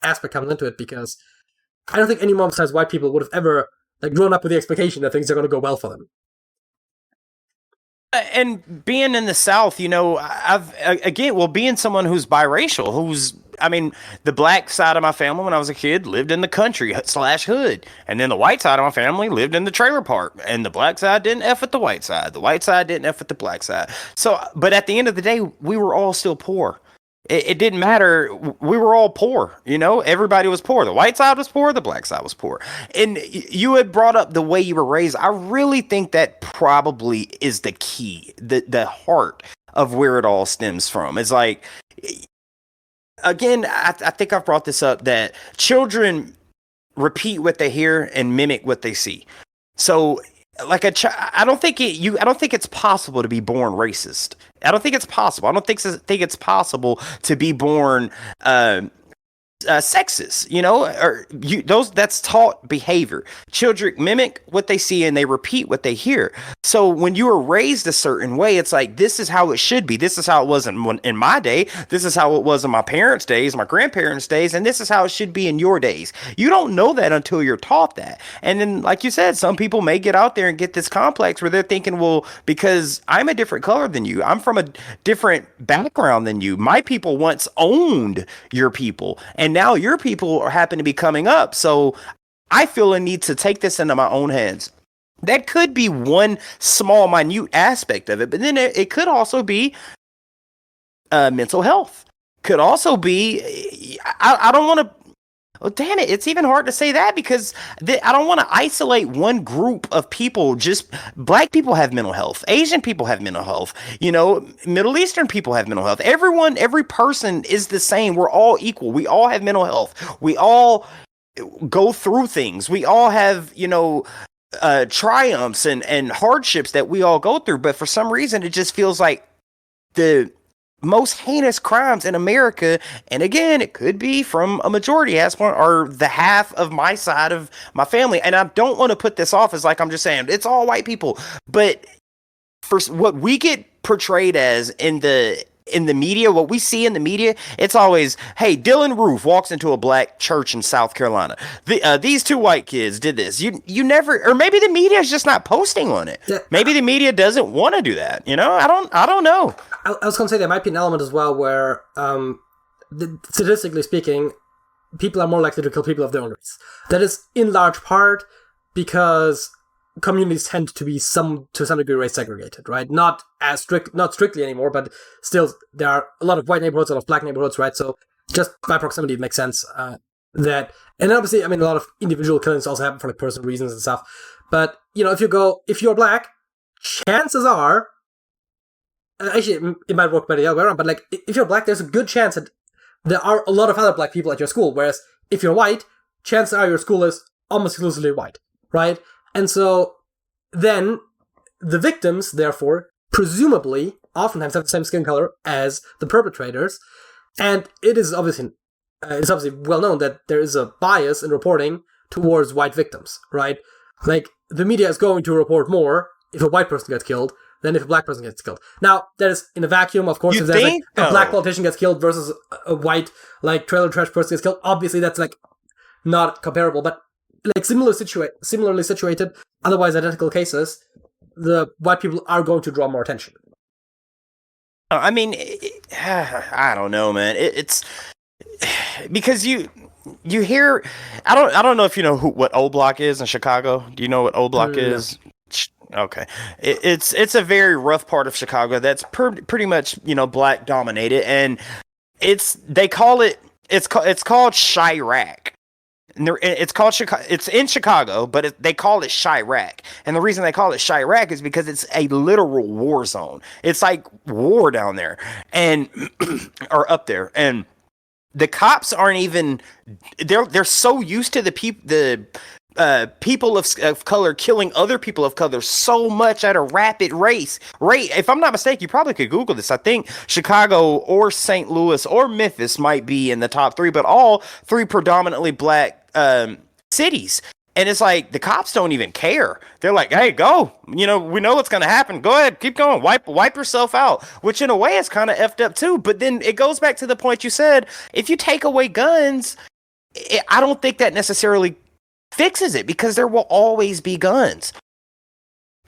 A: aspect comes into it, because I don't think anyone besides white people would have ever like grown up with the expectation that things are going to go well for them.
B: And being in the South, being someone who's biracial, the black side of my family when I was a kid lived in the country / hood. And then the white side of my family lived in the trailer park. And the black side didn't F with the white side. The white side didn't F with the black side. So, but at the end of the day, we were all still poor. It didn't matter. We were all poor, everybody was poor. The white side was poor. The black side was poor. And you had brought up the way you were raised. I really think that probably is the key, the heart of where it all stems from. It's like, again, I think I've brought this up, that children repeat what they hear and mimic what they see. So like I don't think it's possible to be born racist. I don't think it's possible. I don't think it's possible to be born sexist, or that's taught behavior. Children mimic what they see and they repeat what they hear. So when you were raised a certain way, it's like, this is how it should be. This is how it was in my day. This is how it was in my parents' days, my grandparents' days, and this is how it should be in your days. You don't know that until you're taught that. And then, like you said, some people may get out there and get this complex where they're thinking, well, because I'm a different color than you, I'm from a different background than you, my people once owned your people, and now your people happen to be coming up. So I feel a need to take this into my own hands. That could be one small, minute aspect of it, but then it could also be mental health. Could also be, I don't want to, oh, damn it. It's even hard to say that because I don't want to isolate one group of people. Just black people have mental health. Asian people have mental health. Middle Eastern people have mental health. Every person is the same. We're all equal. We all have mental health. We all go through things. We all have, triumphs and hardships that we all go through. But for some reason, it just feels like the most heinous crimes in America, and again, it could be from a majority aspect, are the half of my side of my family. And I don't want to put this off as like I'm just saying it's all white people, but for what we get portrayed as in the media, what we see in the media, it's always, hey, Dylan Roof walks into a black church in South Carolina. These two white kids did this. You never, or maybe the media is just not posting on it. Maybe the media doesn't want to do that. I don't know.
A: I was going to say there might be an element as well where, statistically speaking, people are more likely to kill people of their own race. That is in large part because communities tend to be to some degree race segregated, right? Not strictly anymore, but still there are a lot of white neighborhoods, a lot of black neighborhoods, right? So just by proximity, it makes sense that, and obviously, I mean, a lot of individual killings also happen for like personal reasons and stuff. But if you're black, chances are, actually, it might work better the other way around, but like, if you're black, there's a good chance that there are a lot of other black people at your school, whereas if you're white, chances are your school is almost exclusively white, right? And so then the victims, therefore, presumably, oftentimes have the same skin color as the perpetrators, and it's obviously well known that there is a bias in reporting towards white victims, right? Like, the media is going to report more if a white person gets killed than if a black person gets killed. Now, that is in a vacuum, of course. If there's like a black politician gets killed versus a white, like, trailer trash person gets killed, obviously that's like not comparable. But like similarly situated, otherwise identical cases, the white people are going to draw more attention.
B: I mean, I don't know, man. It's because you hear. I don't know if you know what O Block is in Chicago. Do you know what O Block is? Okay, it's a very rough part of Chicago that's pretty much black dominated, and it's called Chirac. It's called Chicago. It's in Chicago, but they call it Chirac, and the reason they call it Chirac is because it's a literal war zone. It's like war down there, and or up there, and the cops aren't even. They're so used to the people of color killing other people of color so much at a rapid rate. If I'm not mistaken, you probably could Google this. I think Chicago or St. Louis or Memphis might be in the top 3, but all 3 predominantly black cities. And it's like the cops don't even care. They're like, hey, go. We know what's going to happen. Go ahead. Keep going. Wipe yourself out, which in a way is kind of effed up too. But then it goes back to the point you said. If you take away guns, I don't think that necessarily fixes it, because there will always be guns.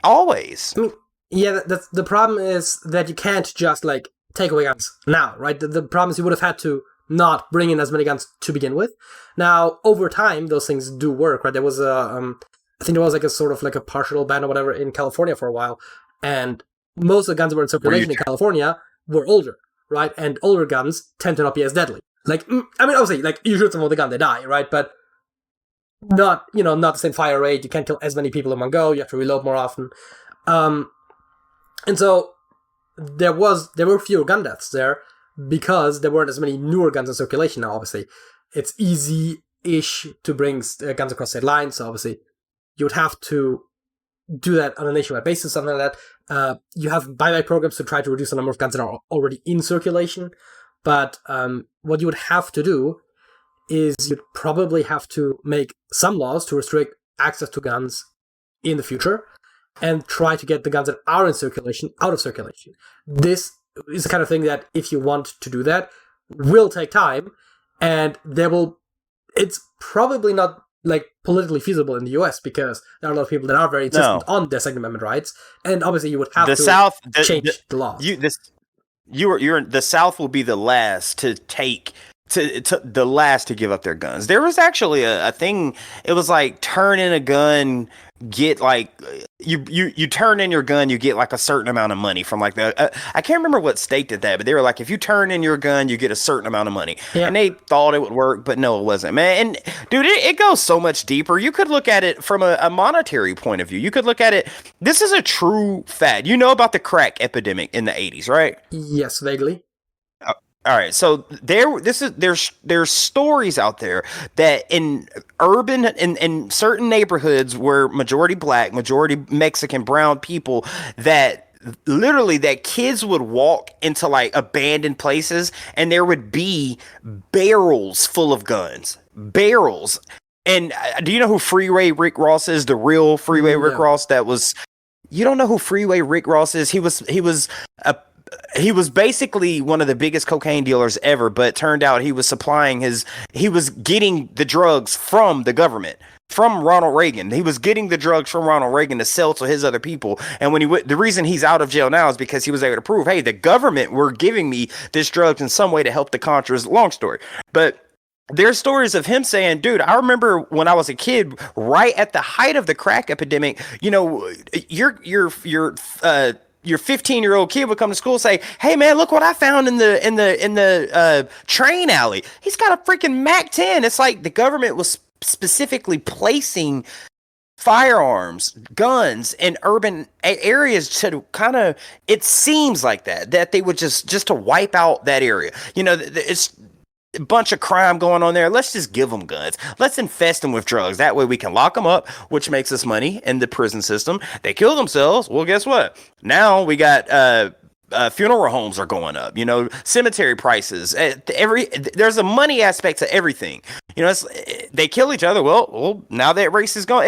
B: Always.
A: I mean, yeah, the problem is that you can't just like take away guns now, right? The problem is you would have had to not bring in as many guns to begin with. Now, over time, those things do work, right? There was I think there was like a sort of like a partial ban or whatever in California for a while, and most of the guns that were in circulation in California were older, right? And older guns tend to not be as deadly. Like, I mean, obviously, like, you shoot someone with a gun, they die, right? But not the same fire rate. You can't kill as many people in one go. You have to reload more often. And so there were fewer gun deaths there because there weren't as many newer guns in circulation. Now, obviously, it's easy-ish to bring guns across state lines. So obviously, you would have to do that on a nationwide basis, something like that. You have buyback programs to try to reduce the number of guns that are already in circulation. But what you would have to do is you'd probably have to make some laws to restrict access to guns in the future and try to get the guns that are in circulation out of circulation. This is the kind of thing that, if you want to do that, will take time, and it's probably not like politically feasible in the US because there are a lot of people that are very insistent on their Second Amendment rights, and obviously you would have to change the law.
B: The South will be the last to take the last to give up their guns. There was actually a thing. It was like turn in a gun, get like you turn in your gun, you get like a certain amount of money from like the I can't remember what state did that, but they were like, if you turn in your gun, you get a certain amount of money. Yeah. And they thought it would work, but no, it wasn't, man. And dude, it goes so much deeper. You could look at it from a monetary point of view. You could look at it. This is a true fad. You know about the crack epidemic in the 80s, right?
A: Yes, vaguely.
B: All right, so there's stories out there that in urban in certain neighborhoods where majority black, majority Mexican, brown people, that literally that kids would walk into like abandoned places and there would be barrels full of guns, barrels. And do you know who Freeway Rick Ross is? The real Freeway Rick Ross that was. You don't know who Freeway Rick Ross is? He was basically one of the biggest cocaine dealers ever, but it turned out he was getting the drugs from the government, from Ronald Reagan. He was getting the drugs from Ronald Reagan to sell to his other people. And the reason he's out of jail now is because he was able to prove, hey, the government were giving me this drugs in some way to help the Contras. Long story. But there's stories of him saying, dude, I remember when I was a kid, right at the height of the crack epidemic, you know, your 15-year-old kid would come to school and say, hey man, look what I found in the train alley. He's got a freaking MAC-10. It's like the government was specifically placing firearms, guns in urban areas to kind of, it seems like that they would just to wipe out that area. You know, it's a bunch of crime going on there. Let's just give them guns. Let's infest them with drugs. That way we can lock them up, which makes us money in the prison system. They kill themselves. Well, guess what? Now we got funeral homes are going up. You know, cemetery prices. There's a money aspect to everything. You know, they kill each other. Well, now that race is gone.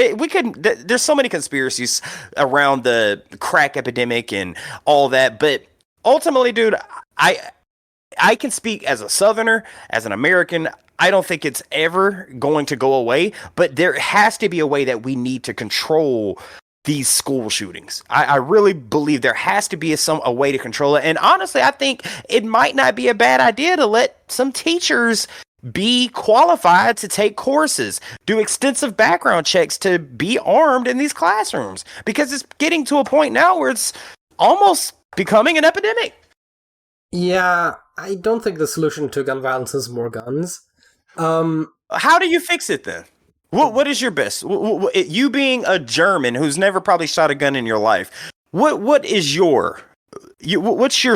B: There's so many conspiracies around the crack epidemic and all that. But ultimately, dude, I can speak as a Southerner, as an American. I don't think it's ever going to go away, but there has to be a way that we need to control these school shootings. I really believe there has to be a way to control it. And honestly, I think it might not be a bad idea to let some teachers be qualified to take courses, do extensive background checks to be armed in these classrooms, because it's getting to a point now where it's almost becoming an epidemic.
A: Yeah, I don't think the solution to gun violence is more guns.
B: How do you fix it then? What is your best? You being a German who's never probably shot a gun in your life, what's your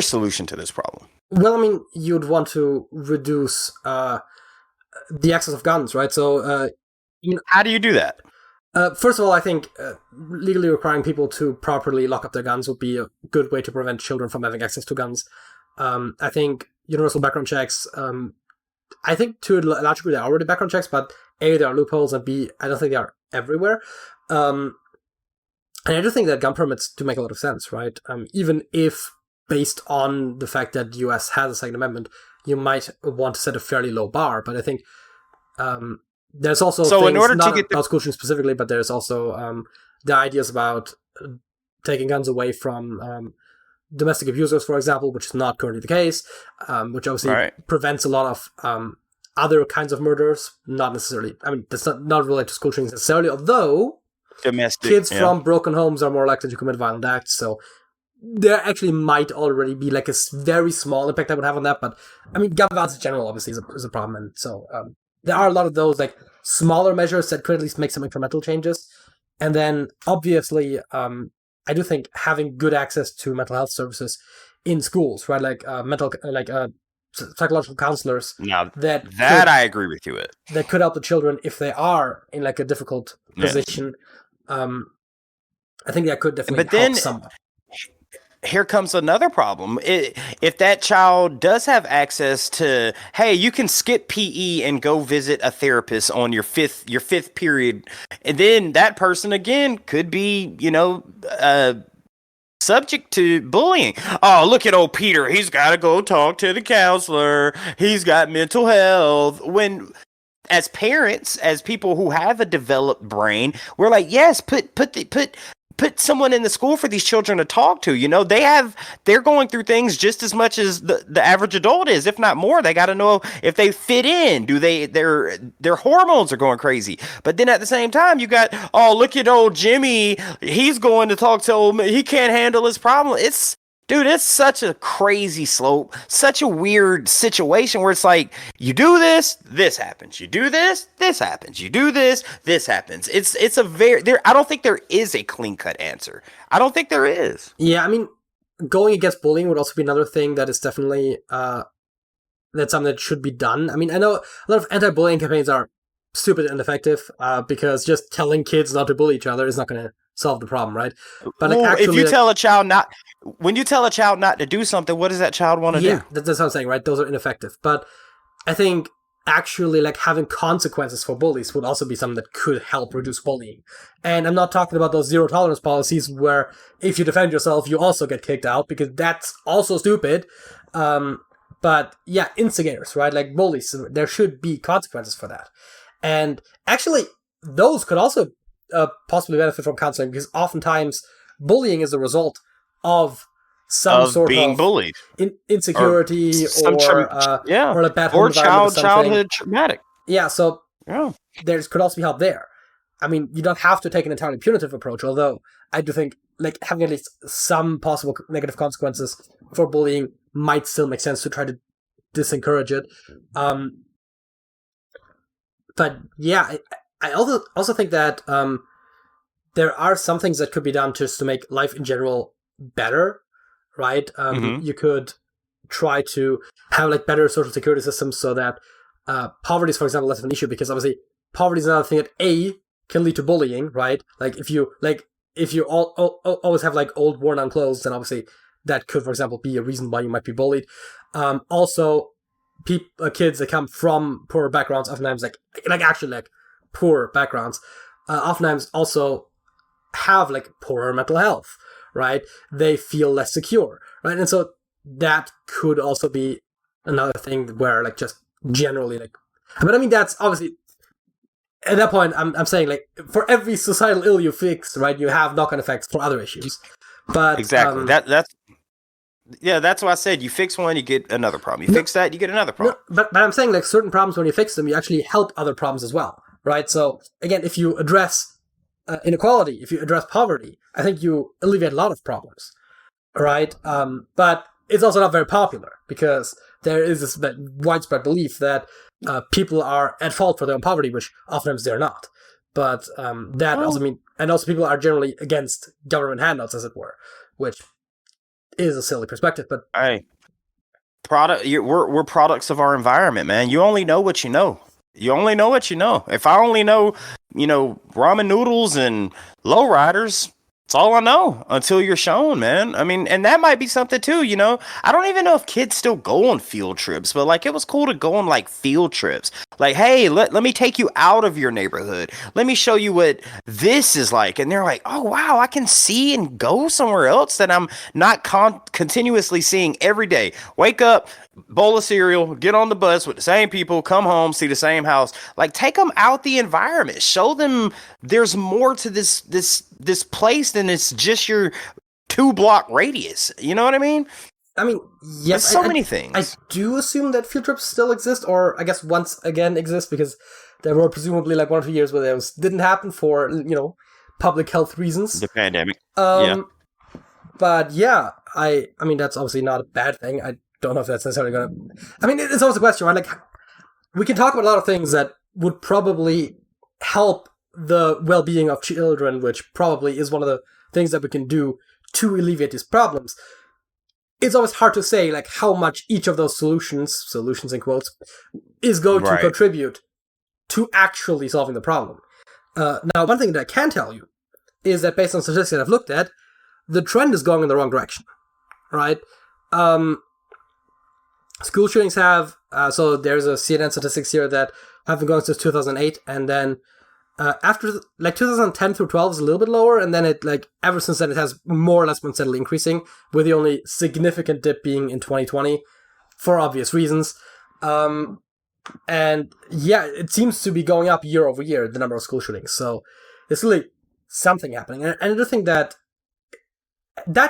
B: solution to this problem?
A: Well, I mean, you'd want to reduce the access of guns, right? So,
B: how do you do that?
A: First of all, I think legally requiring people to properly lock up their guns would be a good way to prevent children from having access to guns. I think universal background checks, I think to a large degree there are already background checks, but A, there are loopholes, and B, I don't think they are everywhere. And I do think that gun permits do make a lot of sense, right? Even if, based on the fact that the US has a Second Amendment, you might want to set a fairly low bar, but I think there's also things, in order not to get about school shooting specifically, but there's also the ideas about taking guns away from domestic abusers, for example, which is not currently the case, which obviously prevents a lot of other kinds of murders, not necessarily, I mean, that's not related to school shootings necessarily, although kids from broken homes are more likely to commit violent acts, so there actually might already be like a very small impact that would have on that, but I mean, gun violence in general obviously is a problem, and so there are a lot of those like smaller measures that could at least make some incremental changes, and then obviously, I do think having good access to mental health services in schools, right? Like psychological counselors.
B: Now that I agree with you with.
A: That could help the children if they are in like a difficult position. I think that could definitely help someone.
B: here comes another problem. If that child does have access to, hey, you can skip PE and go visit a therapist on your fifth period, and then that person again could be, subject to bullying. Oh, look at old Peter. He's got to go talk to the counselor. He's got mental health. When as parents, as people who have a developed brain, we're like, yes, put someone in the school for these children to talk to. They're going through things just as much as the average adult is, if not more. They got to know if they fit in. Do their hormones are going crazy. But then at the same time, you got, oh, look at old Jimmy. He's going to talk to old, he can't handle his problem. Dude, it's such a crazy slope, such a weird situation where it's like, you do this, this happens. You do this, this happens. You do this, this happens. It's a I don't think there is a clean-cut answer. I don't think there is.
A: Yeah, I mean, going against bullying would also be another thing that is definitely, that's something that should be done. I mean, I know a lot of anti-bullying campaigns are stupid and ineffective, because just telling kids not to bully each other is not going to solve the problem, right? But
B: if you tell a child not, when you tell a child not to do something, what does that child want to do?
A: Yeah, that's what I'm saying, right? Those are ineffective. But I think actually having consequences for bullies would also be something that could help reduce bullying. And I'm not talking about those zero tolerance policies where if you defend yourself, you also get kicked out, because that's also stupid. But yeah, instigators, right? Like bullies, there should be consequences for that. And actually, those could also possibly benefit from counseling, because oftentimes bullying is the result of some sort
B: being
A: of
B: bullied,
A: insecurity, or a bad home environment,
B: childhood traumatic.
A: Yeah, so
B: yeah,
A: there could also be help there. I mean, you don't have to take an entirely punitive approach, although I do think having at least some possible negative consequences for bullying might still make sense to try to disencourage it. But yeah, I also think that there are some things that could be done just to make life in general better, right? You could try to have better social security systems so that poverty is, for example, less of an issue, because obviously poverty is another thing that can lead to bullying, right? If you always have old worn out clothes, then obviously that could, for example, be a reason why you might be bullied. Also, kids that come from poorer backgrounds, oftentimes actually poor backgrounds, oftentimes also have poorer mental health, right? They feel less secure, right? And so that could also be another thing where just generally but I mean, that's obviously at that point I'm saying for every societal ill you fix, right, you have knock-on effects for other issues. But
B: exactly, that's why I said you fix one, you get another problem. You fix that, you get another problem.
A: No, but I'm saying certain problems, when you fix them, you actually help other problems as well, right? So again, if you address inequality, if you address poverty, I think you alleviate a lot of problems, right? But it's also not very popular, because there is this widespread belief that people are at fault for their own poverty, which oftentimes they're not. But also people are generally against government handouts, as it were, which is a silly perspective. But
B: we're products of our environment, man. You only know what you know. You only know what you know. If I only know, ramen noodles and lowriders, that's all I know until you're shown, man. I mean, and that might be something too, I don't even know if kids still go on field trips, but it was cool to go on field trips. Hey, let me take you out of your neighborhood. Let me show you what this is like. And they're like, oh, wow, I can see and go somewhere else that I'm not continuously seeing every day. Wake up, bowl of cereal, get on the bus with the same people, come home, see the same house. Take them out the environment. Show them there's more to this place than it's just your 2-block radius. You know what I mean?
A: I mean, yes.
B: There's many things.
A: I do assume that field trips still exist, or I guess once again exist, because there were presumably 1 or 2 years where those didn't happen for, public health reasons.
B: The pandemic.
A: Yeah. But yeah, I mean, that's obviously not a bad thing. I don't know if that's necessarily going to... I mean, it's always a question, right? We can talk about a lot of things that would probably help the well-being of children, which probably is one of the things that we can do to alleviate these problems. It's always hard to say, how much each of those solutions in quotes, is going to contribute to actually solving the problem. Now, one thing that I can tell you is that based on statistics that I've looked at, the trend is going in the wrong direction. right? School shootings have, so there's a CNN statistics here that have been going since 2008, and then after, like, 2010 through 12 is a little bit lower, and then it, like, ever since then it has more or less been steadily increasing, with the only significant dip being in 2020, for obvious reasons. And yeah, it seems to be going up year over year, the number of school shootings, so it's really something happening. And I do think that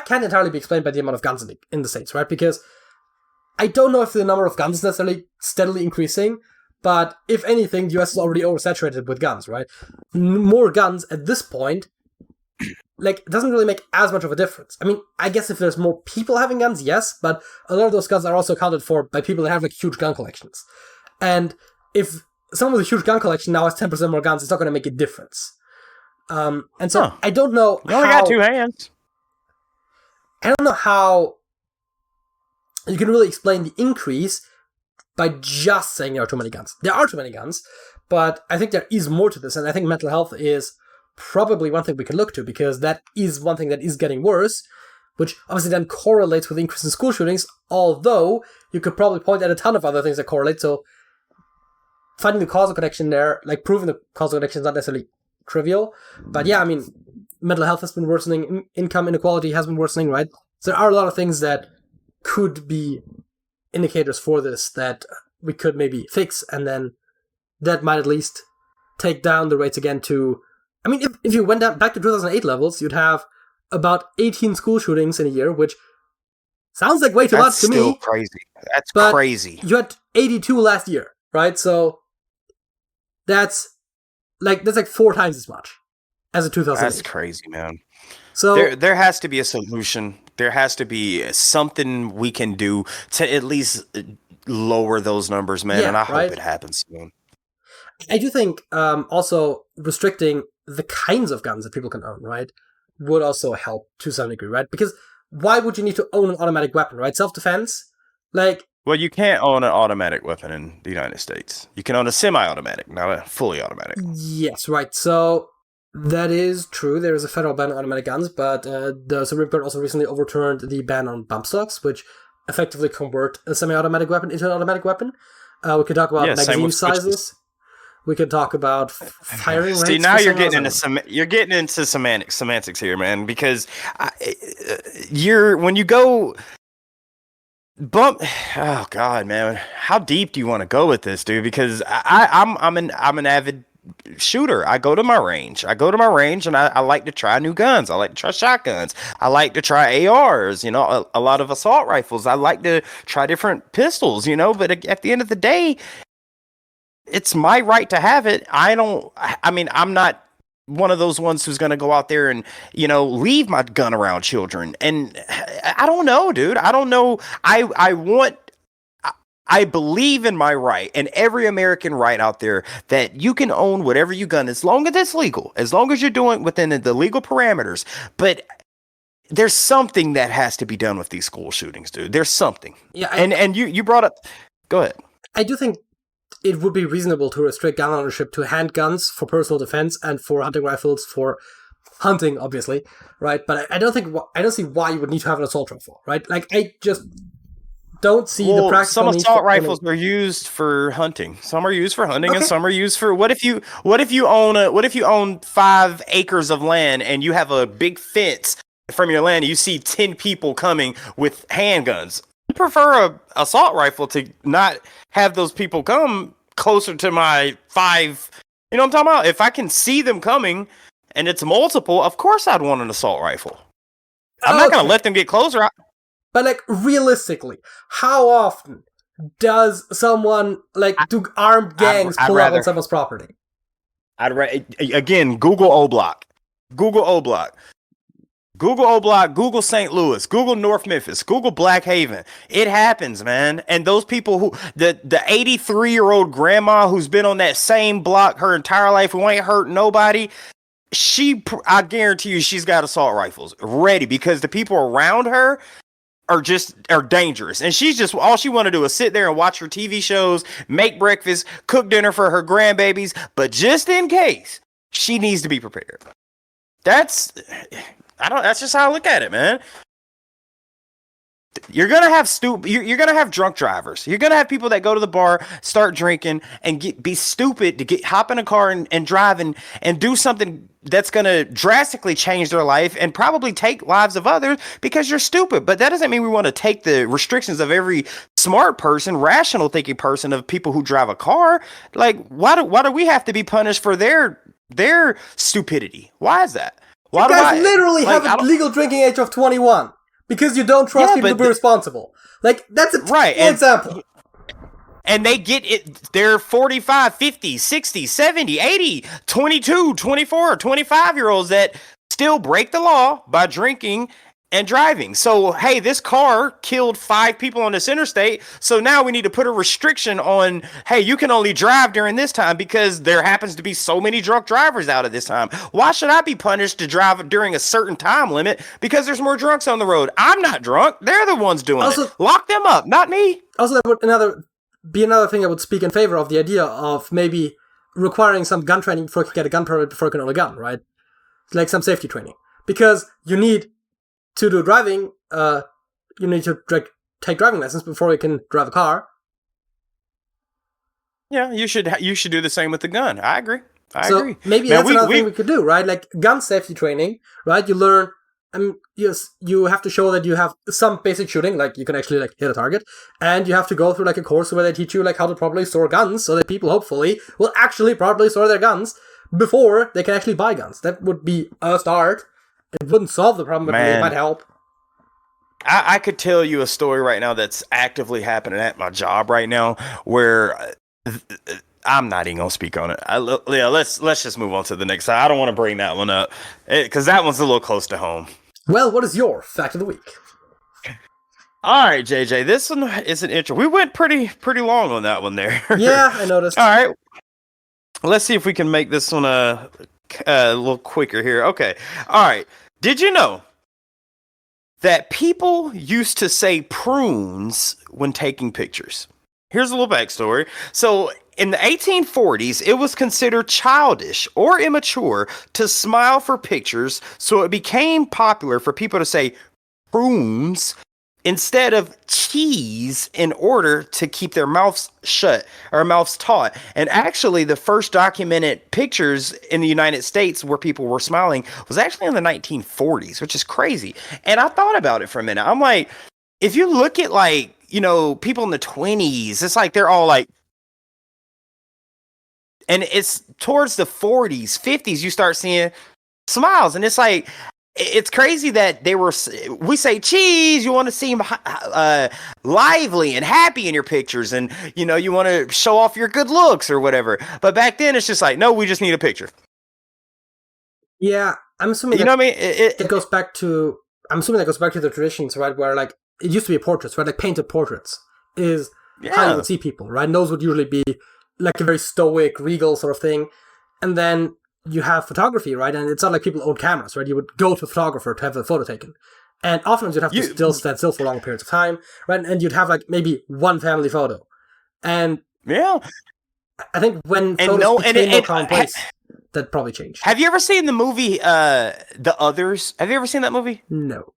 A: can entirely be explained by the amount of guns in the States, right? Because I don't know if the number of guns is necessarily steadily increasing, but if anything, the US is already oversaturated with guns, right? More guns at this point, like, it doesn't really make as much of a difference. I mean, I guess if there's more people having guns, yes, but a lot of those guns are also accounted for by people that have, like, huge gun collections. And if someone with a huge gun collection now has 10% more guns, it's not going to make a difference. And so I don't know.
B: You only got two hands.
A: I don't know how you can really explain the increase by just saying there are too many guns. There are too many guns, but I think there is more to this, and I think mental health is probably one thing we can look to, because that is one thing that is getting worse, which obviously then correlates with the increase in school shootings, although you could probably point at a ton of other things that correlate, so finding the causal connection there, like proving the causal connection is not necessarily trivial, but yeah, I mean, mental health has been worsening, income inequality has been worsening, right? So there are a lot of things that could be indicators for this that we could maybe fix, and then that might at least take down the rates again to, I mean, if you went back to 2008 levels, you'd have about 18 school shootings in a year, which sounds like way too much to me.
B: That's still crazy. That's crazy.
A: You had 82 last year, right? So that's like 4 times as much as a 2008.
B: That's crazy, man.
A: So
B: there has to be a solution. There has to be something we can do to at least lower those numbers, man.
A: Yeah,
B: and I
A: right?
B: hope it happens soon.
A: I do think also restricting the kinds of guns that people can own, right, would also help to some degree, right? Because why would you need to own an automatic weapon, right? Self-defense? Like,
B: well, you can't own an automatic weapon in the United States. You can own a semi-automatic, not a fully automatic.
A: Yes, right. So that is true. There is a federal ban on automatic guns, but the Supreme Court also recently overturned the ban on bump stocks, which effectively convert a semi-automatic weapon into an automatic weapon. We could talk about magazine sizes. We could talk about firing rates.
B: See, now you're getting into semantics here, man. Because when you go bump, oh god, man, how deep do you want to go with this, dude? Because I'm an avid shooter. I go to my range, and I like to try new guns. I like to try shotguns. I like to try ARs. You know, a lot of assault rifles. I like to try different pistols. You know, but at the end of the day, it's my right to have it. I mean, I'm not one of those ones who's going to go out there and, you know, leave my gun around children. And I don't know, dude. I don't know. I believe in my right, and every American right out there, that you can own whatever you gun as long as it's legal, as long as you're doing within the legal parameters. But there's something that has to be done with these school shootings, dude. There's something. Yeah. And you brought up. Go ahead.
A: I do think it would be reasonable to restrict gun ownership to handguns for personal defense and for hunting rifles for hunting, obviously, right? But I don't see why you would need to have an assault rifle, right? Like, I just don't see the practical
B: some assault rifles are used for hunting. Some are used for hunting, and some are used for what if you own 5 acres of land and you have a big fence from your land and you see 10 people coming with handguns. I prefer a assault rifle to not have those people come closer to my 5. You know what I'm talking about? If I can see them coming and it's multiple, of course I'd want an assault rifle. I'm not going to let them get closer.
A: But, like, realistically, how often does someone, like, do armed gangs pull up on someone's property?
B: Again, Google O-Block. Google O-Block. Google O-Block, Google St. Louis, Google North Memphis, Google Black Haven. It happens, man. And those people who, the 83-year-old grandma who's been on that same block her entire life, who ain't hurt nobody, I guarantee you she's got assault rifles ready, because the people around her are dangerous. And she's just, all she want to do is sit there and watch her TV shows, make breakfast, cook dinner for her grandbabies. But just in case, she needs to be prepared. That's just how I look at it, man. You're gonna have You're gonna have drunk drivers. You're gonna have people that go to the bar, start drinking, and be stupid to hop in a car and drive and do something that's gonna drastically change their life and probably take lives of others because you're stupid. But that doesn't mean we want to take the restrictions of every smart person, rational thinking person of people who drive a car. Like, why do we have to be punished for their stupidity? Why is that? Why
A: you guys literally have a legal drinking age of 21. Because you don't trust people to be responsible. Like, that's a example.
B: And they get it, they're 45, 50, 60, 70, 80, 22, 24, 25-year-olds that still break the law by drinking and driving. So, hey, this car killed 5 people on this interstate. So now we need to put a restriction on, hey, you can only drive during this time because there happens to be so many drunk drivers out at this time. Why should I be punished to drive during a certain time limit because there's more drunks on the road? I'm not drunk. They're the ones doing it. Lock them up, not me.
A: Also, that would be another thing I would speak in favor of, the idea of maybe requiring some gun training before you can get a gun permit, before you can own a gun, right? Like some safety training. Because you need to do driving, you need to take driving lessons before you can drive a car.
B: Yeah, you should do the same with the gun. I agree. I agree.
A: Maybe that's another thing we could do, right? Like gun safety training, right? You learn, yes, you have to show that you have some basic shooting, like you can actually like hit a target, and you have to go through like a course where they teach you like how to properly store guns, so that people hopefully will actually properly store their guns before they can actually buy guns. That would be a start. It wouldn't solve the problem, but it might help.
B: I could tell you a story right now that's actively happening at my job right now where I'm not even gonna speak on it. Let's just move on to the next side. I don't want to bring that one up because that one's a little close to home.
A: Well, what is your fact of the week?
B: All right, JJ, this one is an intro. We went pretty long on that one there.
A: Yeah, I noticed.
B: All right, let's see if we can make this one a little quicker here. Okay, all right. Did you know that people used to say prunes when taking pictures? Here's a little backstory. So in the 1840s, it was considered childish or immature to smile for pictures, so it became popular for people to say prunes instead of cheese in order to keep their mouths shut or mouths taut. And actually, the first documented pictures in the United States where people were smiling was actually in the 1940s, which is crazy. And I thought about it for a minute. I'm like, if you look at like, people in the 20s, it's like they're all like, and it's towards the 40s, 50s, you start seeing smiles. And it's like, it's crazy that we say cheese, you want to seem lively and happy in your pictures, and you want to show off your good looks or whatever. But back then it's just like, no, we just need a picture.
A: Yeah, I'm assuming
B: what I mean?
A: It goes back to, I'm assuming that goes back to the traditions, right, where like it used to be portraits, right? Like painted portraits is how you would see people, right? And those would usually be like a very stoic, regal sort of thing. And then you have photography, right? And it's not like people own cameras, right? You would go to a photographer to have a photo taken. And often you'd have to stand still for long periods of time, right? And you'd have like maybe one family photo. And
B: yeah,
A: I think when photos became more commonplace, that probably changed.
B: Have you ever seen the movie The Others? Have you ever seen that movie?
A: No.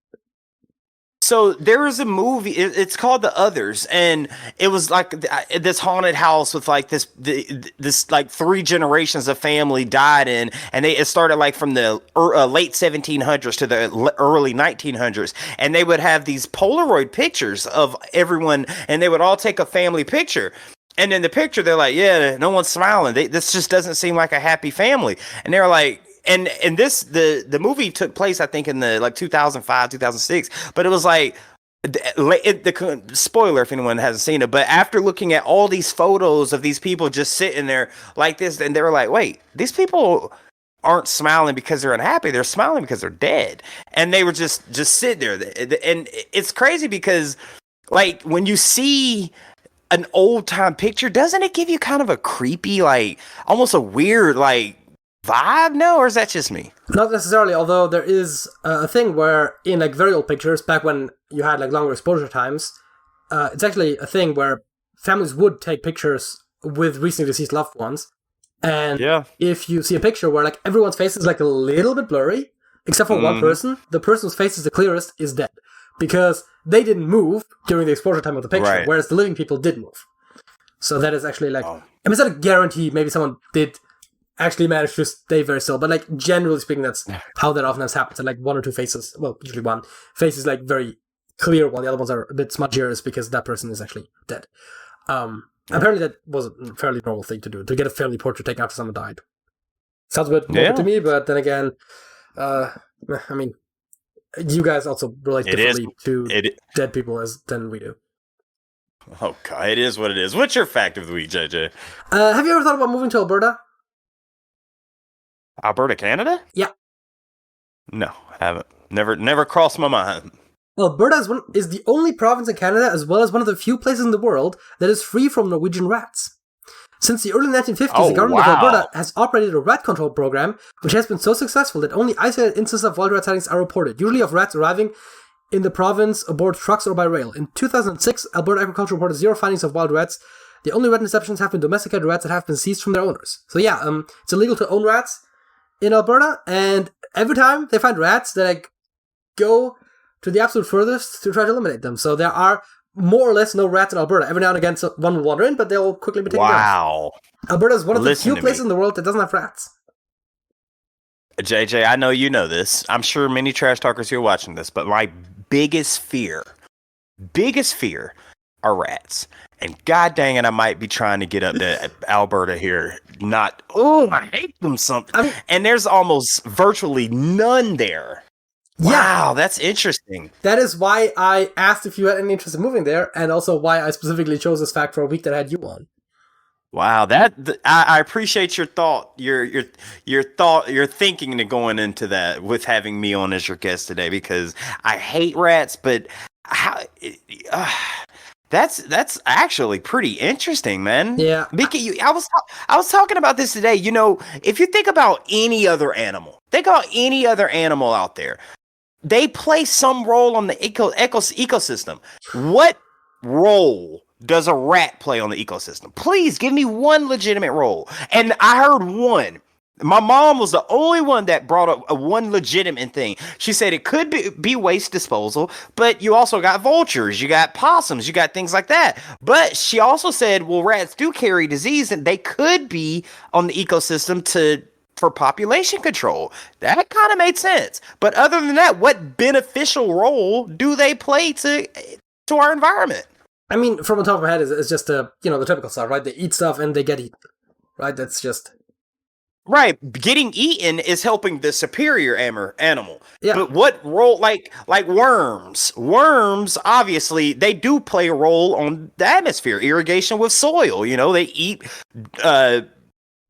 B: So there was a movie, it's called The Others, and it was like this haunted house with like this like 3 generations of family died in, and it started like from the late 1700s to the early 1900s, and they would have these Polaroid pictures of everyone, and they would all take a family picture. And in the picture, they're like, yeah, no one's smiling. This just doesn't seem like a happy family. And they're like, and the movie took place, I think, in the like 2005, 2006. But it was like, the spoiler if anyone hasn't seen it. But after looking at all these photos of these people just sitting there like this, and they were like, wait, these people aren't smiling because they're unhappy. They're smiling because they're dead. And they were just sitting there. And it's crazy because, like, when you see an old time picture, doesn't it give you kind of a creepy, like almost a weird like vibe? No, or is that just me?
A: Not necessarily, although there is a thing where in like very old pictures, back when you had like longer exposure times, it's actually a thing where families would take pictures with recently deceased loved ones. And if you see a picture where like everyone's face is like a little bit blurry, except for one person, the person whose face is the clearest is dead. because they didn't move during the exposure time of the picture,
B: Right.
A: whereas the living people did move. So that is actually like,
B: Oh.
A: I mean, it's not a guarantee. Maybe someone did actually manage to stay very still, but like generally speaking, that's how that often has happened. So like one or two faces, well, usually one face is like very clear, while the other ones are a bit smudgier, is because that person is actually dead. Apparently, that was a fairly normal thing to do, to get a family portrait taken after someone died. Sounds a bit morbid to me, but then again, I mean, you guys also relate differently to dead people than we do.
B: Oh, God, it is what it is. What's your fact of the week, JJ?
A: Have you ever thought about moving to Alberta?
B: Alberta, Canada?
A: Yeah.
B: No, haven't. Never crossed my mind.
A: Alberta is the only province in Canada, as well as one of the few places in the world, that is free from Norwegian rats. Since the early 1950s, the government of Alberta has operated a rat control program, which has been so successful that only isolated instances of wild rat sightings are reported, usually of rats arriving in the province aboard trucks or by rail. In 2006, Alberta Agriculture reported 0 findings of wild rats. The only rat interceptions have been domesticated rats that have been seized from their owners. So yeah, it's illegal to own rats in Alberta, and every time they find rats, they like go to the absolute furthest to try to eliminate them. So there are more or less no rats in Alberta. Every now and again, one will wander in, but they'll quickly be taken down.
B: Wow.
A: Alberta is one of the few places in the world that doesn't have rats.
B: JJ, I know you know this. I'm sure many trash talkers here watching this, but my biggest fear are rats. And god dang it, I might be trying to get up to Alberta here. I hate them something. And there's almost virtually none there.
A: Yeah.
B: Wow, that's interesting.
A: That is why I asked if you had any interest in moving there, and also why I specifically chose this fact for a week that I had you on.
B: Wow, I appreciate your thought, your thinking into going into that with having me on as your guest today, because I hate rats, but that's actually pretty interesting, man.
A: Yeah,
B: because I was talking about this today. You know, if you think about any other animal out there, they play some role on the ecosystem. What role does a rat play on the ecosystem? Please give me one legitimate role. And I heard one. My mom was the only one that brought up one legitimate thing. She said it could be waste disposal, but you also got vultures, you got possums, you got things like that. But she also said, well, rats do carry disease, and they could be on the ecosystem for population control. That kind of made sense. But other than that, what beneficial role do they play to our environment?
A: I mean, from the top of my head, it's just the typical stuff, right? They eat stuff and they get eaten, right? That's just...
B: Right, getting eaten is helping the superior animal.
A: Yeah.
B: But what role, like worms? Worms, obviously, they do play a role on the atmosphere, irrigation with soil. You know, they eat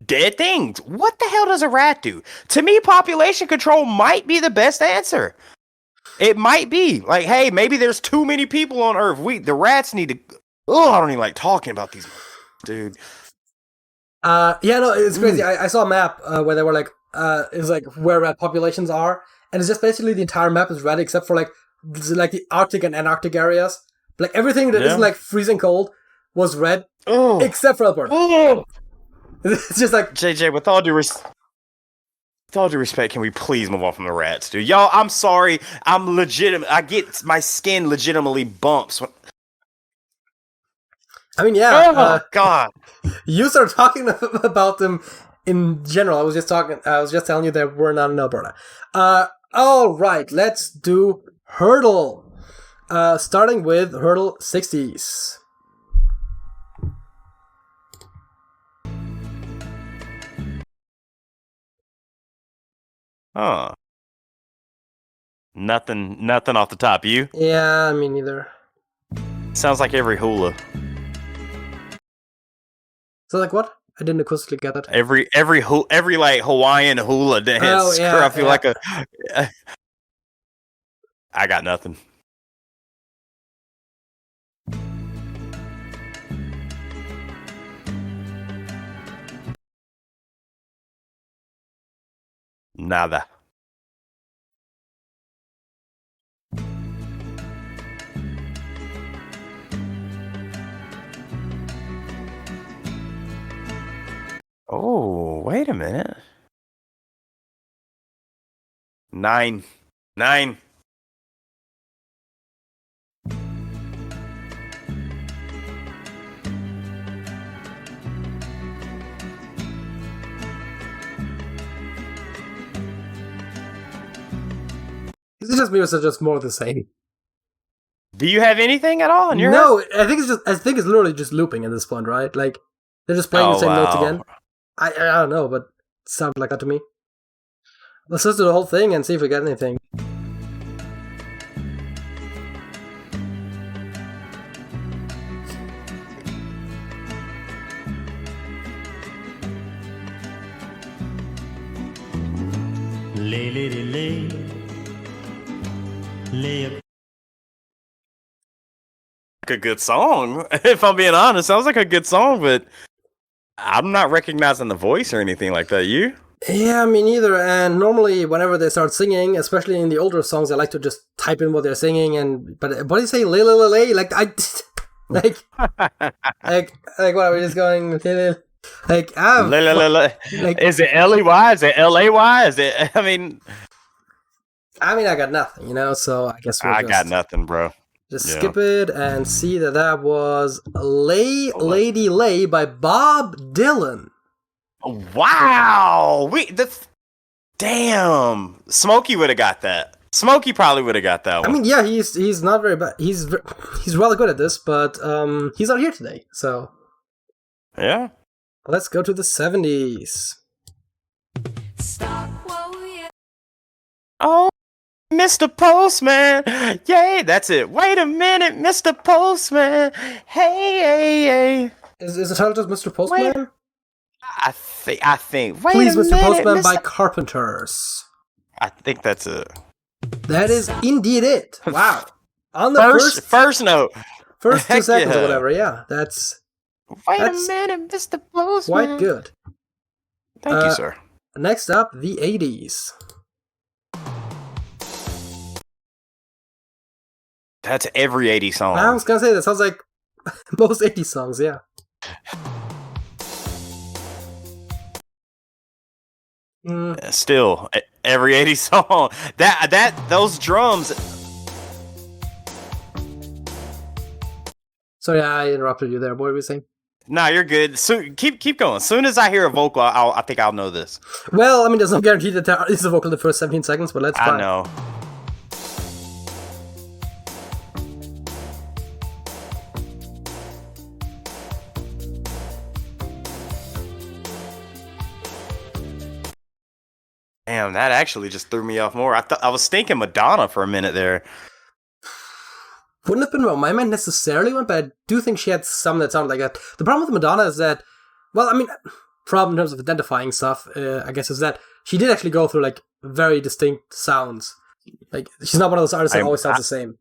B: dead things. What the hell does a rat do? To me, population control might be the best answer. It might be like, hey, maybe there's too many people on Earth. The rats need to. Oh, I don't even like talking about these, dude.
A: It's crazy. I saw a map where they were like, it's like where rat populations are, and it's just basically the entire map is red except for like the Arctic and Antarctic areas. Like everything that isn't like freezing cold was red, except for Alberta.
B: Oh.
A: It's just like
B: JJ, with all due respect, can we please move on from the rats, dude? Y'all, I'm sorry. I'm legitimate. I get my skin legitimately bumps.
A: I mean, yeah.
B: God.
A: You started talking about them in general. I was just telling you that we're not in Alberta. All right, let's do Hurdle. Starting with Hurdle 60s.
B: Huh. Nothing off the top. You?
A: Yeah, me neither.
B: Sounds like every hula.
A: So like what? I didn't acoustically get that.
B: Every like Hawaiian hula dance.
A: Oh, yeah,
B: I feel like I got nothing. Nada. Oh, wait a minute. 9.
A: It's just music, just more of the same.
B: Do you have anything at all in your
A: No, I think it's literally just looping at this point, right? Like they're just playing the same notes again. I don't know, but it sounded like that to me. Let's listen to the whole thing and see if we get anything.
C: Lay, lady, lay, lay.
B: A good song. If I'm being honest, sounds like a good song, but I'm not recognizing the voice or anything like that. You?
A: Yeah, me neither. And normally, whenever they start singing, especially in the older songs, I like to just type in what they're singing. But what do you say, lay, lay, lay, lay? Like like what are we just going? Like
B: is it L-E-Y? Is it L-A-Y? Is it?
A: I got nothing, So I guess
B: I got nothing, bro.
A: Just skip it and see that was "Lay Lady Lay" by Bob Dylan.
B: Wow! Damn, Smokey would have got that. Smokey probably would have got that one.
A: I mean, yeah, he's not very bad. He's rather good at this, but he's not here today. So
B: yeah,
A: let's go to the 70s.
B: Oh, Mr. Postman, yay, that's it. Wait a minute, Mr. Postman, hey.
A: Is the title just Mr. Postman?
B: Wait. I think. Wait
A: Please,
B: a
A: Mr.
B: minute,
A: Postman by Carpenters.
B: I think that's it.
A: That is indeed it. Wow. On the
B: first note.
A: First 2 seconds or whatever, yeah. That's
B: Wait a minute, Mr. Postman.
A: Quite good.
B: Thank you, sir.
A: Next up, the 80s.
B: That's every 80s song.
A: I was gonna say, that sounds like most 80s songs, yeah.
B: Still, every 80s song. Those drums.
A: Sorry, I interrupted you there. What were we saying?
B: No, you're good. So keep going. As soon as I hear a vocal, I think I'll know this.
A: Well, there's no guarantee that there is a vocal in the first 17 seconds, but let's try.
B: I know. Damn, that actually just threw me off more. I was thinking Madonna for a minute there.
A: Wouldn't have been where my mind necessarily went, but I do think she had some that sounded like that. The problem with Madonna is that, problem in terms of identifying stuff, I guess, is that she did actually go through, like, very distinct sounds. Like, she's not one of those artists that always sounds the same.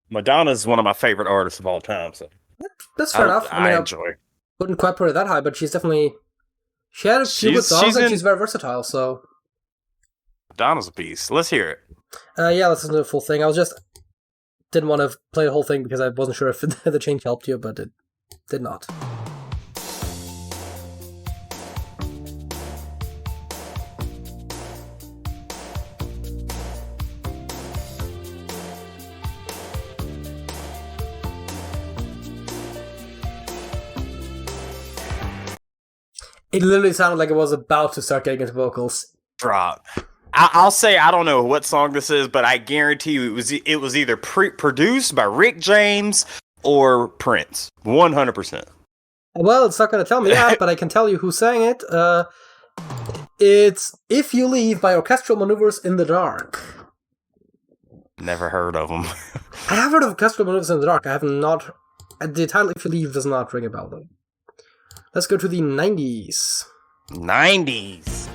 B: Madonna's one of my favorite artists of all time, so
A: that's fair enough.
B: I enjoy.
A: Wouldn't quite put it that high, but she's definitely... She had a few good songs, and she's very versatile, so...
B: Madonna's a beast. Let's hear it.
A: Yeah, let's listen to the full thing. I was just... Didn't want to play the whole thing because I wasn't sure if the change helped you, but it did not. It literally sounded like it was about to start getting into vocals.
B: Drop. I'll say I don't know what song this is, but I guarantee you it was either produced by Rick James or Prince. 100%.
A: Well, it's not going to tell me that, but I can tell you who sang it. It's If You Leave by Orchestral Maneuvers in the Dark.
B: Never heard of them.
A: I have heard of Orchestral Maneuvers in the Dark. I have not... The title If You Leave does not ring a bell, though. Let's go to the 90s.
B: 90s.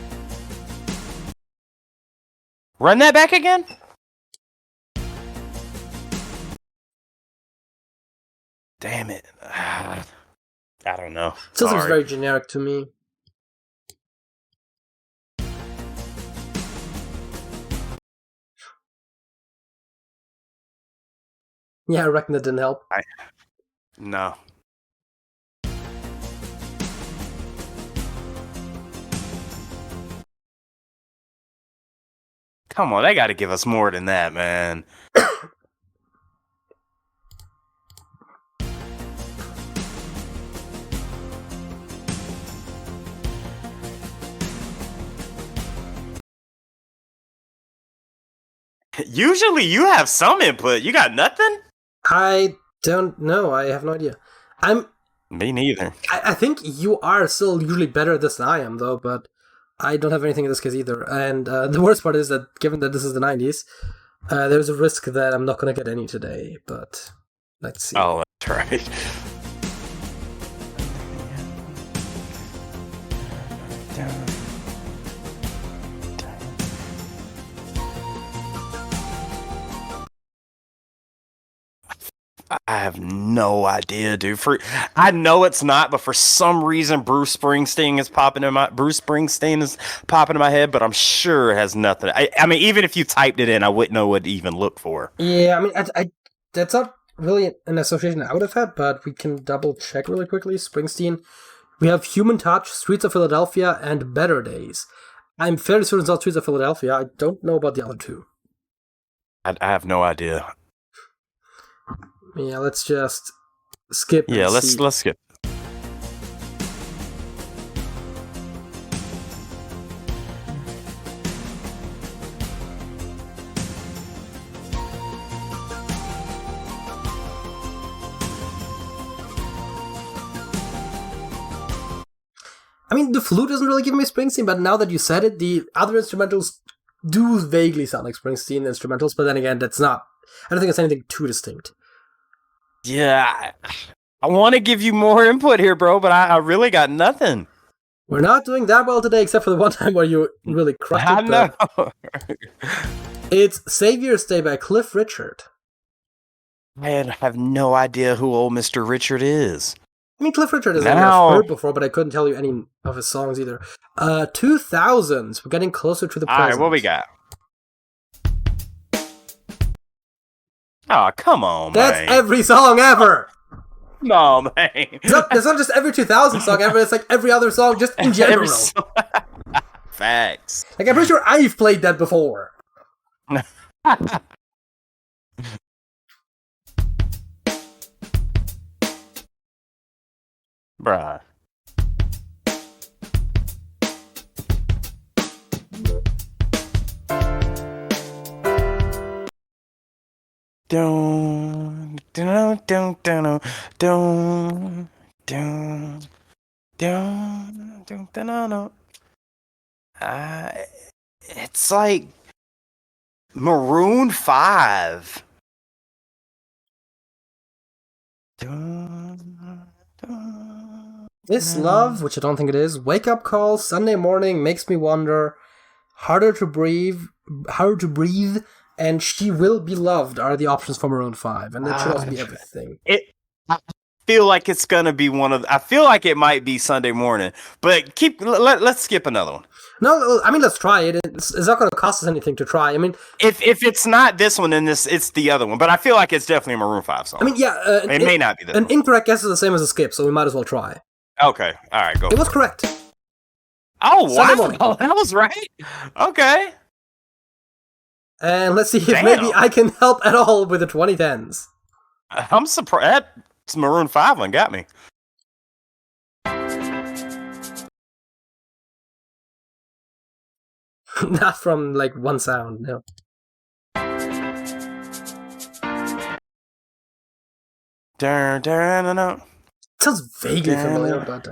B: Run that back again? Damn it. I don't know.
A: It still seems very generic to me. Yeah, I reckon that didn't help.
B: No. Come on, they got to give us more than that, man. Usually you have some input. You got nothing?
A: I don't know. I have no idea.
B: Me neither.
A: I think you are still usually better at this than I am, though, but I don't have anything in this case either. And the worst part is that, given that this is the 90s, there's a risk that I'm not going to get any today, but let's see.
B: Oh, that's right. I have no idea, dude. I know it's not, but for some reason, Bruce Springsteen is popping in my head. But I'm sure it has nothing. I mean, even if you typed it in, I wouldn't know what to even look for.
A: Yeah, I mean, I that's not really an association I would have had, but we can double check really quickly. Springsteen. We have Human Touch, Streets of Philadelphia, and Better Days. I'm fairly certain it's not Streets of Philadelphia. I don't know about the other two.
B: I have no idea.
A: Yeah, let's just skip.
B: Yeah, let's skip.
A: I mean, the flute doesn't really give me Springsteen, but now that you said it, the other instrumentals do vaguely sound like Springsteen instrumentals, but then again, that's not. I don't think it's anything too distinct.
B: Yeah, I want to give you more input here, bro, but I really got nothing.
A: We're not doing that well today, except for the one time where you really crushed it.
B: I know.
A: It's Savior's Day by Cliff Richard.
B: I have no idea who old Mr. Richard is.
A: I mean, Cliff Richard is something I've heard before, but I couldn't tell you any of his songs either. 2000s. We're getting closer to the present.
B: All right, what we got? Oh, come on,
A: That's
B: man.
A: every song ever!
B: No, man.
A: It's not just every 2000 song ever, it's like every other song just in general.
B: Facts.
A: Like, I'm pretty sure I've played that before.
B: Bruh. Don't it's like Maroon 5.
A: This Love, which I don't think it is, Wake Up Call, Sunday Morning, Makes Me Wonder, Harder to Breathe, and She Will Be Loved are the options for Maroon 5, and that should also be everything.
B: I feel like it's gonna be I feel like it might be Sunday Morning, but let's skip another one.
A: No, I mean, let's try it. It's not going to cost us anything to try. I mean,
B: if it's not this one, then it's the other one. But I feel like it's definitely a Maroon 5 song.
A: I mean, yeah,
B: it may not be this.
A: An incorrect guess is the same as a skip, so we might as well try.
B: Okay, all right, go.
A: It was correct.
B: Oh wow, that was right. Okay.
A: And let's see if maybe I can help at all with the 2010s.
B: I'm surprised. It's Maroon 5 one got me.
A: Not from, like, one sound, no. It sounds vaguely familiar, but...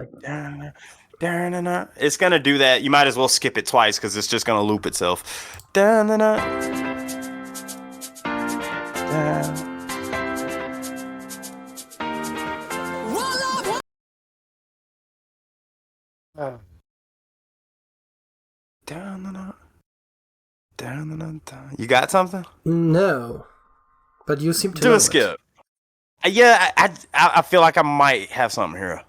B: It's gonna do that. You might as well skip it twice, because it's just gonna loop itself. You got something?
A: No. But you seem to
B: do
A: know
B: a skip. Yeah, I feel like I might have something here.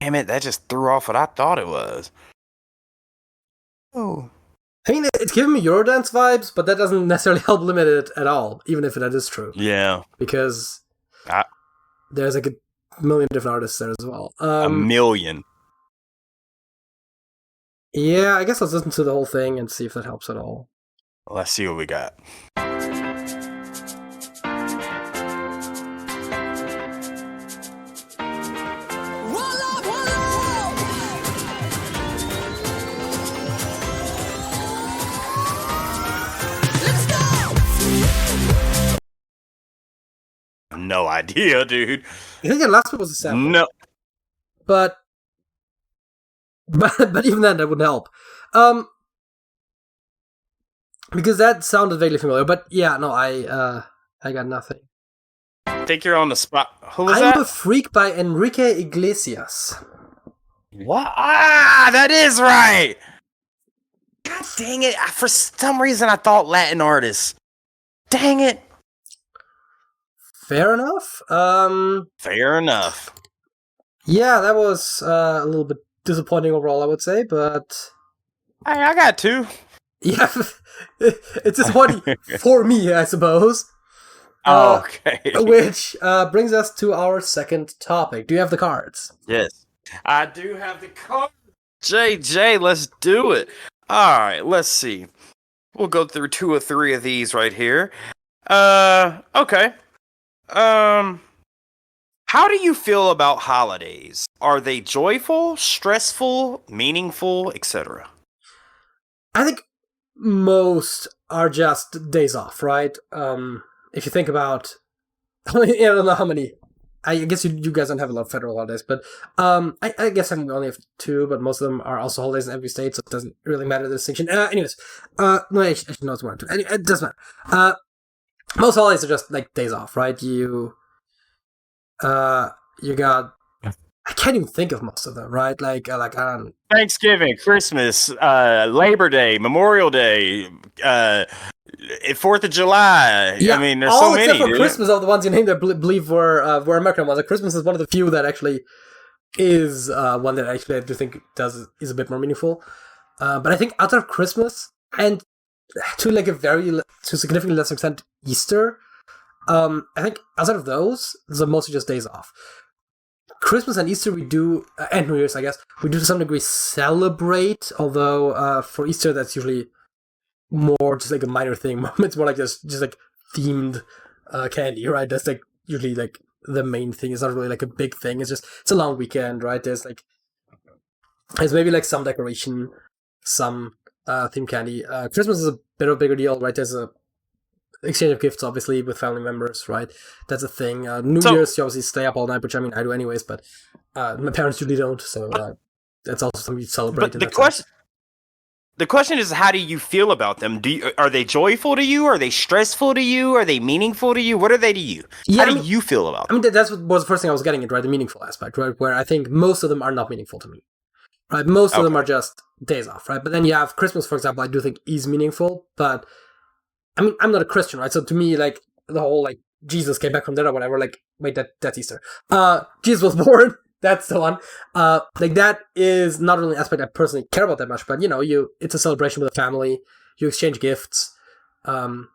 B: Damn it, that just threw off what I thought it was. Oh.
A: I mean, it's giving me Eurodance vibes, but that doesn't necessarily help limit it at all, even if that is true.
B: Yeah.
A: Because there's like a million different artists there as well.
B: A million.
A: Yeah, I guess let's listen to the whole thing and see if that helps at all.
B: Let's see what we got. no idea, dude.
A: I think the last one was the 7th.
B: No.
A: But even then, that wouldn't help. Because that sounded vaguely familiar. But yeah, no, I got nothing.
B: I think you're on the spot. Who was
A: I'm
B: that?
A: a Freak by Enrique Iglesias.
B: What? Ah, that is right. God dang it. For some reason, I thought Latin artists. Dang it.
A: Fair enough.
B: Fair enough.
A: Yeah, that was a little bit disappointing overall, I would say, but
B: Hey, I got two.
A: yeah, it's disappointing for me, I suppose.
B: Okay.
A: Which brings us to our second topic. Do you have the cards?
B: Yes. I do have the card. JJ, let's do it. All right, let's see. We'll go through 2 or 3 of these right here. Okay. How do you feel about holidays? Are they joyful, stressful, meaningful, etc.?
A: I think most are just days off, right? If you think about, I don't know how many. I guess you guys don't have a lot of federal holidays, but I guess I only have 2, but most of them are also holidays in every state, so it doesn't really matter the distinction. Anyways, no, actually, no, it's 1 or 2. Anyway, it doesn't matter. Most holidays are just like days off, right? You got. I can't even think of most of them, right? Like I don't.
B: Thanksgiving, Christmas, Labor Day, Memorial Day, 4th of July.
A: Yeah,
B: I mean, there's
A: all
B: so many.
A: except for
B: Dude.
A: Christmas of the ones you named, I believe were American ones. Like Christmas is one of the few that actually is one that actually I do think is a bit more meaningful. But I think outside of Christmas and to like to significantly less extent Easter, I think outside of those are mostly just days off. Christmas and Easter we do, and New Year's I guess, we do to some degree celebrate, although for Easter that's usually more just like a minor thing. It's more like just like themed candy, right? That's like usually like the main thing. It's not really like a big thing. It's a long weekend, right? There's maybe like some decoration, some themed candy. Christmas is a bit of a bigger deal, right? There's a exchange of gifts, obviously, with family members, right? That's a thing. New Year's, you obviously stay up all night, which I mean, I do anyways, but my parents usually don't, so that's also something you celebrate.
B: But the question is, how do you feel about them? Are they joyful to you? Are they stressful to you? Are they meaningful to you? What are they to you?
A: Yeah,
B: how do you feel about them?
A: I mean, that's what was the first thing I was getting at, right? The meaningful aspect, right? Where I think most of them are not meaningful to me, right? Most of them are just days off, right? But then you have Christmas, for example, I do think is meaningful, but I mean, I'm not a Christian, right? So to me, like, the whole, like, Jesus came back from dead or whatever, like, wait, that's Easter. Jesus was born, that's the one. Like, that is not really an aspect I personally care about that much, but, you know, it's a celebration with a family, you exchange gifts, and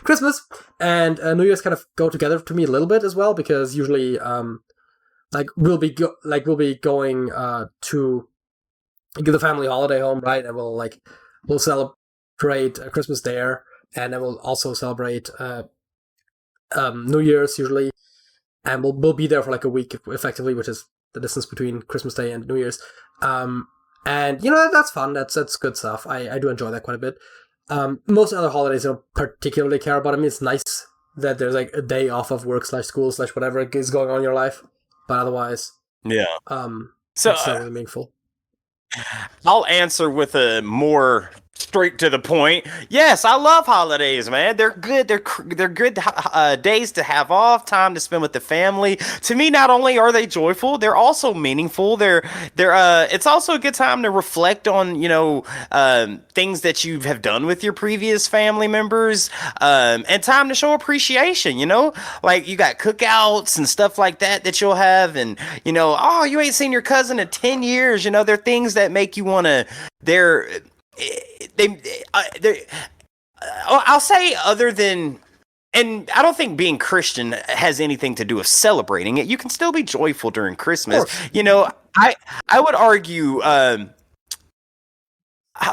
A: Christmas and New Year's kind of go together to me a little bit as well, because usually, we'll be going to the family holiday home, right? And we'll celebrate Christmas there, and then we'll also celebrate New Year's usually, and we'll be there for like a week effectively, which is the distance between Christmas Day and New Year's. And you know, that's fun. That's good stuff. I do enjoy that quite a bit. Most other holidays I don't particularly care about. I mean, it's nice that there's like a day off of work / school / whatever is going on in your life, but otherwise,
B: yeah.
A: So it's not really meaningful.
B: I'll answer with a more straight to the point. Yes, I love holidays, man. They're good. They're good days to have off, time to spend with the family. To me, not only are they joyful, they're also meaningful. It's also a good time to reflect on, you know, things that you have done with your previous family members, and time to show appreciation. You know, like you got cookouts and stuff like that you'll have, and you know, oh, you ain't seen your cousin in 10 years. You know, they're things that make you want to. I'll say other than, and I don't think being Christian has anything to do with celebrating it. You can still be joyful during Christmas. You know, I would argue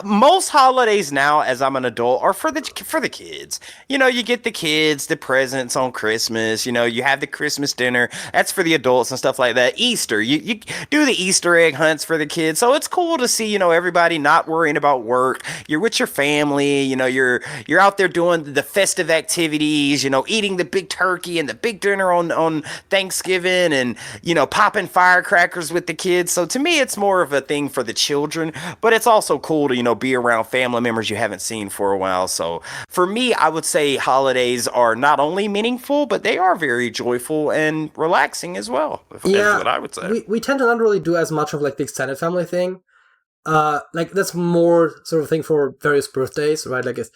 B: most holidays now, as I'm an adult, are for the kids. You know, you get the kids the presents on Christmas. You know, you have the Christmas dinner. That's for the adults and stuff like that. Easter, you do the Easter egg hunts for the kids. So it's cool to see, you know, everybody not worrying about work. You're with your family. You know, you're out there doing the festive activities. You know, eating the big turkey and the big dinner on Thanksgiving, and you know, popping firecrackers with the kids. So to me, it's more of a thing for the children, but it's also cool to, you know, be around family members you haven't seen for a while. So for me, I would say holidays are not only meaningful, but they are very joyful and relaxing as well.
A: Yeah,
B: is what I would say.
A: We tend to not really do as much of like the extended family thing. Like that's more sort of thing for various birthdays, right? Like it's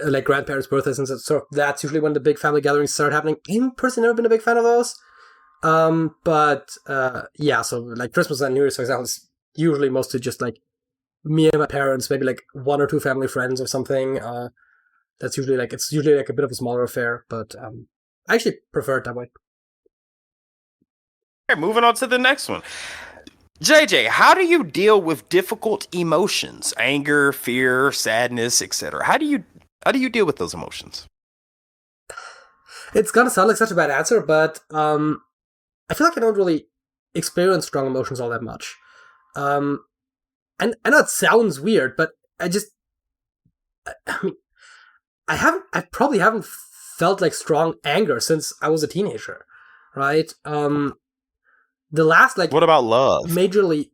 A: like grandparents' birthdays and stuff. So that's usually when the big family gatherings start happening. I'm personally never been a big fan of those. But yeah, so like Christmas and New Year's, for example, is usually mostly just like me and my parents, maybe like one or two family friends or something. That's usually like, it's usually like a bit of a smaller affair, but I actually prefer it that way.
B: Okay, moving on to the next one. JJ, how do you deal with difficult emotions? Anger, fear, sadness, etc. How do you deal with those emotions?
A: It's gonna sound like such a bad answer, but I feel like I don't really experience strong emotions all that much. And I know it sounds weird, but I mean, I probably haven't felt like strong anger since I was a teenager, right? The last like
B: What about love?
A: Majorly,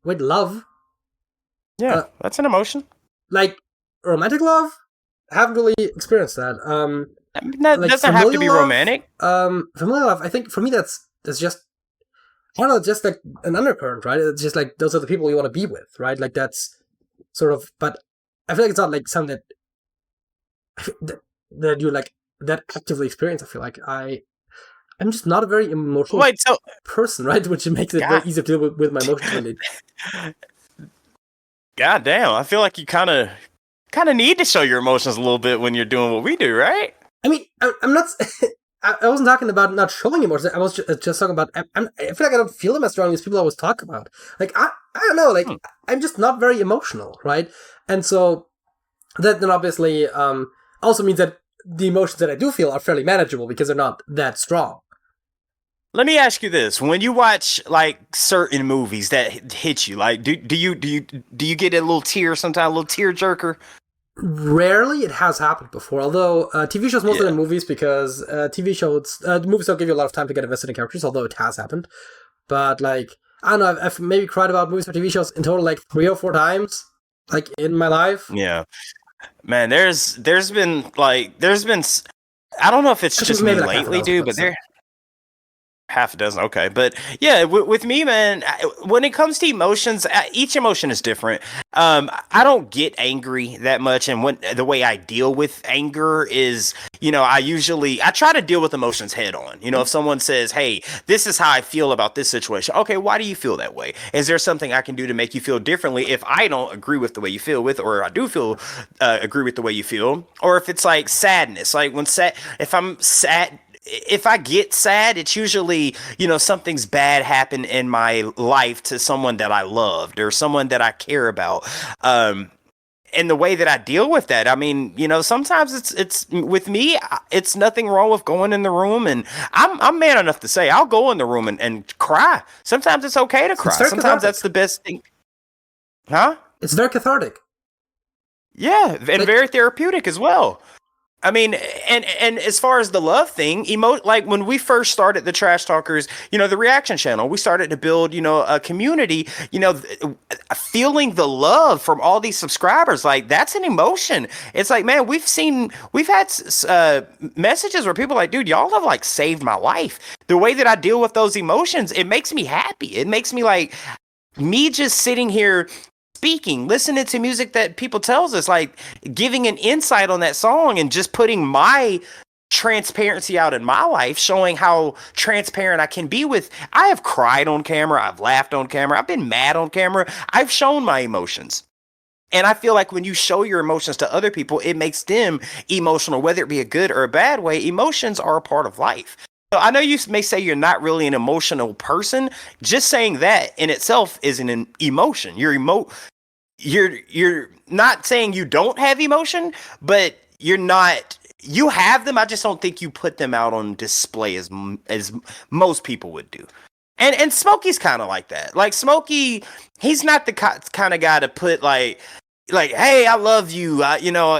A: wait, love?
B: Yeah, that's an emotion.
A: Like romantic love? I haven't really experienced that.
B: I mean, that
A: like
B: doesn't have to be
A: familial love,
B: romantic.
A: Familiar love, I think for me that's just, I don't know, just like an undercurrent, right? It's just like those are the people you want to be with, right? Like that's sort of, but I feel like it's not like something that you like that actively experience. I feel like I'm just not a very emotional person, right? Which makes it very easy to deal with my emotions. Really.
B: God damn, I feel like you kind of need to show your emotions a little bit when you're doing what we do, right?
A: I mean, I'm not. I wasn't talking about not showing emotions. I was just talking about. I feel like I don't feel them as strongly as people always talk about. Like I don't know. Like I'm just not very emotional, right? And so that then obviously also means that the emotions that I do feel are fairly manageable because they're not that strong.
B: Let me ask you this: when you watch like certain movies that hit you, like do you get a little tear sometimes, a little tear jerker?
A: Rarely. It has happened before, although TV shows mostly than movies, because TV shows, movies don't give you a lot of time to get invested in characters, although it has happened. But like, I don't know, I've maybe cried about movies or TV shows in total like 3 or 4 times, like in my life.
B: Yeah, man, there's been I don't know if it's just me like lately, dude, but there. Half a dozen, okay. But yeah, with me, man, when it comes to emotions, each emotion is different. I don't get angry that much, and the way I deal with anger is, you know, I try to deal with emotions head on. You know, if someone says, hey, this is how I feel about this situation, okay, why do you feel that way? Is there something I can do to make you feel differently if I don't agree with the way you feel or I do feel agree with the way you feel? Or if it's like sadness, like if I'm sad, if I get sad, it's usually, you know, something's bad happened in my life to someone that I loved or someone that I care about. And the way that I deal with that, I mean, you know, sometimes it's with me, it's nothing wrong with going in the room, and I'm man enough to say I'll go in the room and cry. Sometimes it's okay to cry. Sometimes that's the best thing. Huh?
A: It's very cathartic.
B: Yeah, and very therapeutic as well. I mean, and as far as the love thing, like when we first started the Trash Talkers, you know, the reaction channel, we started to build, you know, a community, you know, feeling the love from all these subscribers, like that's an emotion. It's like, man, we've had messages where people are like, dude, y'all have like saved my life. The way that I deal with those emotions, it makes me happy. It makes me like, me just sitting here speaking, listening to music that people tells us, like giving an insight on that song and just putting my transparency out in my life, showing how transparent I can be with. I have cried on camera. I've laughed on camera. I've been mad on camera. I've shown my emotions. And I feel like when you show your emotions to other people, it makes them emotional, whether it be a good or a bad way. Emotions are a part of life. So I know you may say you're not really an emotional person. Just saying that in itself is an emotion. you're not saying you don't have emotion, but you have them. I just don't think you put them out on display as most people would do. And Smokey's kind of like that. Like Smokey, he's not the kind of guy to put like, hey, I love you.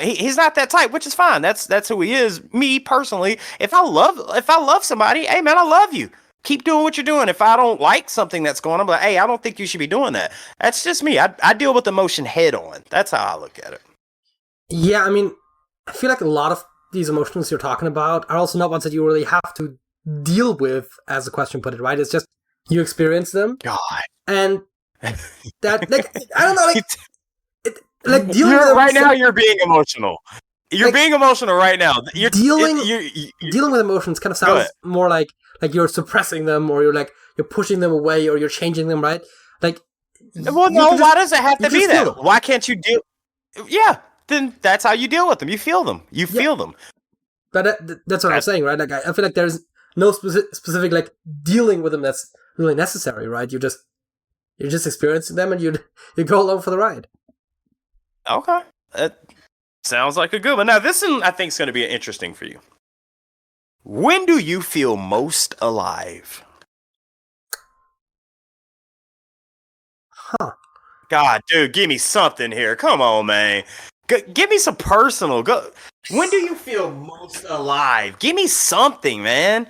B: He's not that type, which is fine. That's who he is. Me personally, if I love somebody, hey man, I love you. Keep doing what you're doing. If I don't like something that's going on, I'm like, hey, I don't think you should be doing that. That's just me. I deal with emotion head on. That's how I look at it.
A: Yeah, I mean, I feel like a lot of these emotions you're talking about are also not ones that you really have to deal with, as the question put it, right? It's just you experience them.
B: God.
A: And that, like, I don't know, like dealing with them
B: right now, you're being emotional. You're being emotional right now.
A: Dealing with emotions kind of sounds more like you're suppressing them, or you're pushing them away, or you're changing them, right? Like,
B: well, no. Why does it have to be that? Why can't you deal? Yeah, then that's how you deal with them. You feel them. You feel them.
A: But that's what I'm saying, right? Like, I feel like there's no specific like dealing with them that's really necessary, right? You're just experiencing them, and you go along for the ride.
B: Okay, that sounds like a good one. Now, this one I think is going to be interesting for you. When do you feel most alive?
A: Huh.
B: God, dude, give me something here. Come on, man. Give me some personal. When do you feel most alive? Give me something, man.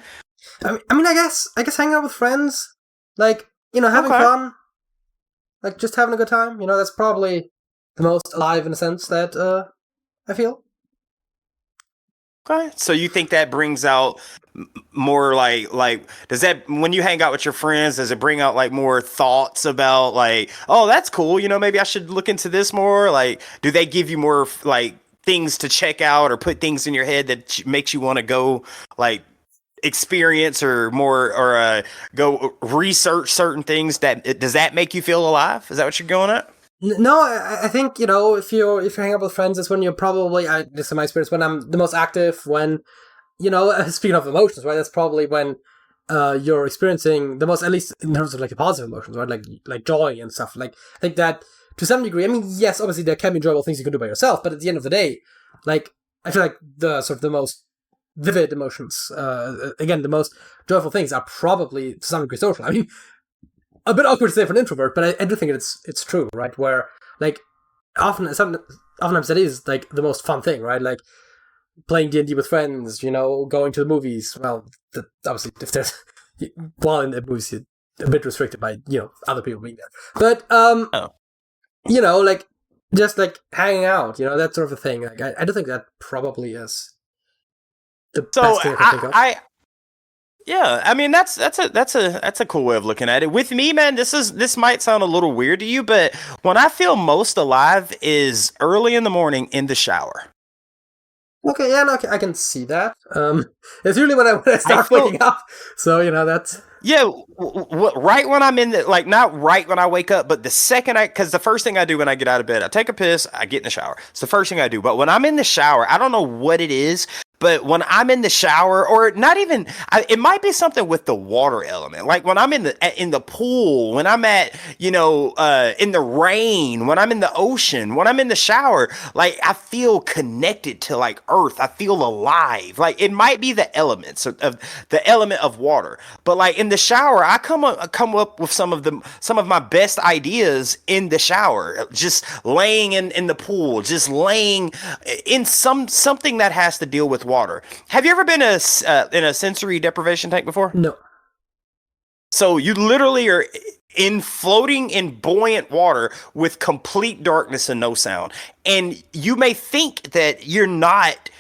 A: I mean, I guess hanging out with friends, like, having fun, like just having a good time. That's probably the most alive in a sense that I feel.
B: Okay, so you think that brings out more like does that, when you hang out with your friends, does it bring out like more thoughts about like, oh, that's cool, maybe I should look into this more? Like, do they give you more like things to check out, or put things in your head that makes you want to go like experience or more, or go research certain things? Does that make you feel alive? Is that what you're going at?
A: No, I think, if you hang out with friends, it's when you're probably, this is my experience, when I'm the most active, when, speaking of emotions, right, that's probably when you're experiencing the most, at least in terms of like the positive emotions, right, like joy and stuff. Like, I think that to some degree, I mean, yes, obviously there can be enjoyable things you can do by yourself, but at the end of the day, like, I feel like the sort of the most vivid emotions, again, the most joyful things are probably to some degree social. I mean, a bit awkward to say for an introvert, but I do think it's true, right? Where, like, oftentimes that is, like, the most fun thing, right? Like, playing D&D with friends, going to the movies. Well, obviously, if there's... While in the movies, you're a bit restricted by, other people being there. But, like, just, like, hanging out, that sort of a thing. Like, I do think that probably is the best thing I can think of.
B: Yeah, I mean that's a cool way of looking at it. With me, man, this might sound a little weird to you, but when I feel most alive is early in the morning in the shower.
A: Okay, yeah, no, I can see that. It's usually when I start waking up, so that's.
B: Yeah, right when I'm in the, like, not right when I wake up, but the second because the first thing I do when I get out of bed, I take a piss, I get in the shower. It's the first thing I do. But when I'm in the shower, I don't know what it is, but when I'm in the shower, or not even, it might be something with the water element. Like when I'm in the pool, when I'm at, in the rain, when I'm in the ocean, when I'm in the shower, like I feel connected to like earth. I feel alive. Like it might be the elements of the element of water, but like in the shower, I come up with some of my best ideas in the shower, just laying in the pool, just laying in something that has to deal with water. Have you ever been in a sensory deprivation tank before?
A: No.
B: So you literally are floating in buoyant water with complete darkness and no sound. And you may think that you're not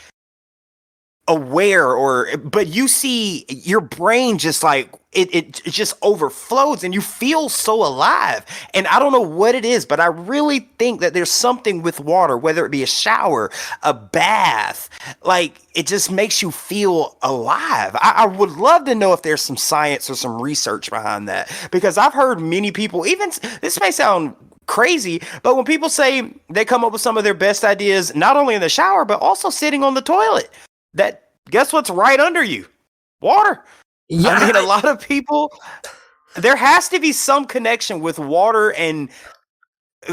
B: aware, but you see your brain just like it just overflows and you feel so alive. And I don't know what it is, but I really think that there's something with water, whether it be a shower, a bath, like it just makes you feel alive. I would love to know if there's some science or some research behind that, because I've heard many people, even this may sound crazy, but when people say they come up with some of their best ideas, not only in the shower, but also sitting on the toilet, that guess what's right under you? Water. Yeah. I mean, a lot of people, there has to be some connection with water and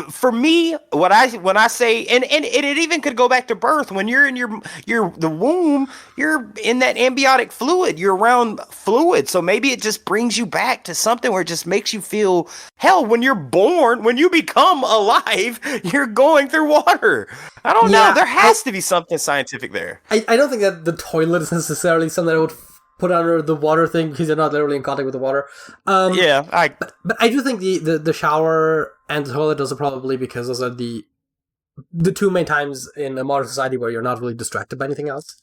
B: for me, when I say, and it even could go back to birth. When you're in the womb, you're in that amniotic fluid. You're around fluid, so maybe it just brings you back to something where it just makes you feel hell. When you're born, when you become alive, you're going through water. I don't know. There has to be something scientific there.
A: I don't think that the toilet is necessarily something I would put under the water thing because you're not literally in contact with the water. But I do think the shower and the toilet, those are probably because those are the two main times in a modern society where you're not really distracted by anything else.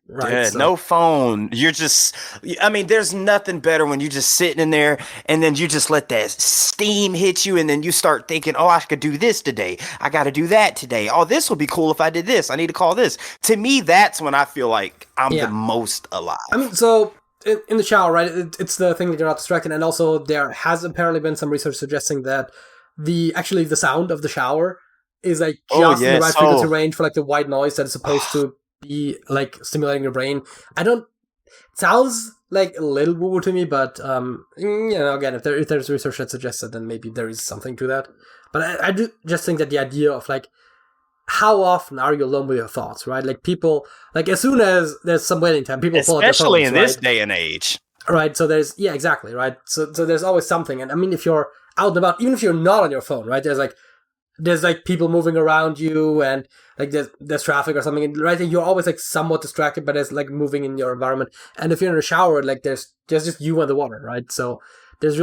A: Right?
B: Yeah,
A: So,
B: no phone. You're just, I mean, there's nothing better when you're just sitting in there and then you just let that steam hit you and then you start thinking, oh, I could do this today. I got to do that today. Oh, this would be cool if I did this. I need to call this. To me, that's when I feel like I'm the most alive.
A: I mean, so in the shower, right, it's the thing that you're not distracted. And also there has apparently been some research suggesting that the sound of the shower is like just in the right frequency range for like the white noise that is supposed to be like stimulating your brain. It sounds like a little woo-woo to me, but again, if there's research that suggests it, then maybe there is something to that. But I do just think that the idea of like how often are you alone with your thoughts, right? Like people, like as soon as there's some waiting time, people pull out their phones,
B: especially in this day and age,
A: right? So there's exactly, right. So there's always something, and I mean, if you're out and about, even if you're not on your phone, right? There's like people moving around you and like there's traffic or something, right? And you're always like somewhat distracted, but there's like moving in your environment. And if you're in a shower, like there's just you and the water, right? So there's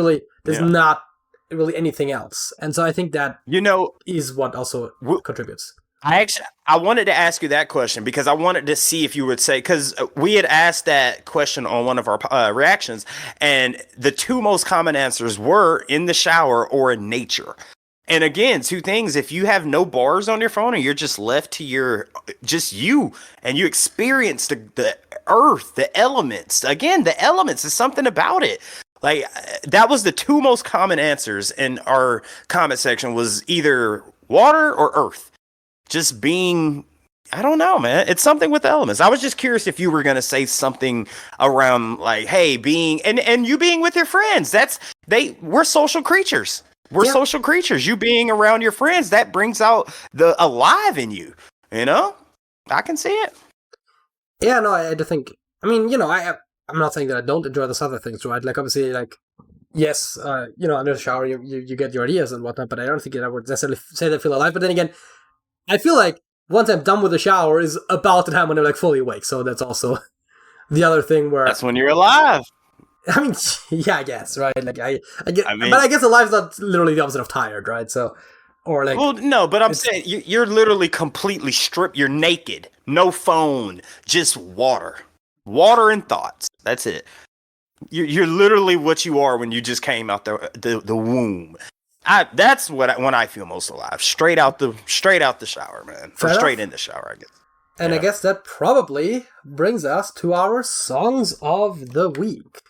A: not really anything else. And so I think that is what also contributes.
B: I wanted to ask you that question because I wanted to see if you would say, because we had asked that question on one of our reactions, and the two most common answers were in the shower or in nature. And again, two things, if you have no bars on your phone and you're just left to just you, and you experience the earth, the elements, again, the elements is something about it. Like that was the two most common answers in our comment section was either water or earth. Just being, I don't know, man. It's something with the elements. I was just curious if you were going to say something around like, hey, being, and you being with your friends. We're social creatures. We're social creatures. You being around your friends, that brings out the alive in you. I can see it.
A: Yeah, no, I do think. I mean, I'm not saying that I don't enjoy those other things, right? Like, obviously, like, yes, under the shower, you get your ideas and whatnot, but I don't think I would necessarily say that I feel alive. But then again, I feel like once I'm done with the shower is about the time when I'm like fully awake. So that's also the other thing where
B: that's when you're alive.
A: I mean, yeah, I guess, right? Like I get, but I guess alive's not literally the opposite of tired, right? So, or like,
B: well, no, but I'm saying you're literally completely stripped. You're naked, no phone, just water and thoughts. That's it. You're literally what you are when you just came out the womb. That's when I feel most alive. Straight out the shower, man. Straight in the shower, I guess.
A: And I guess that probably brings us to our songs of the week.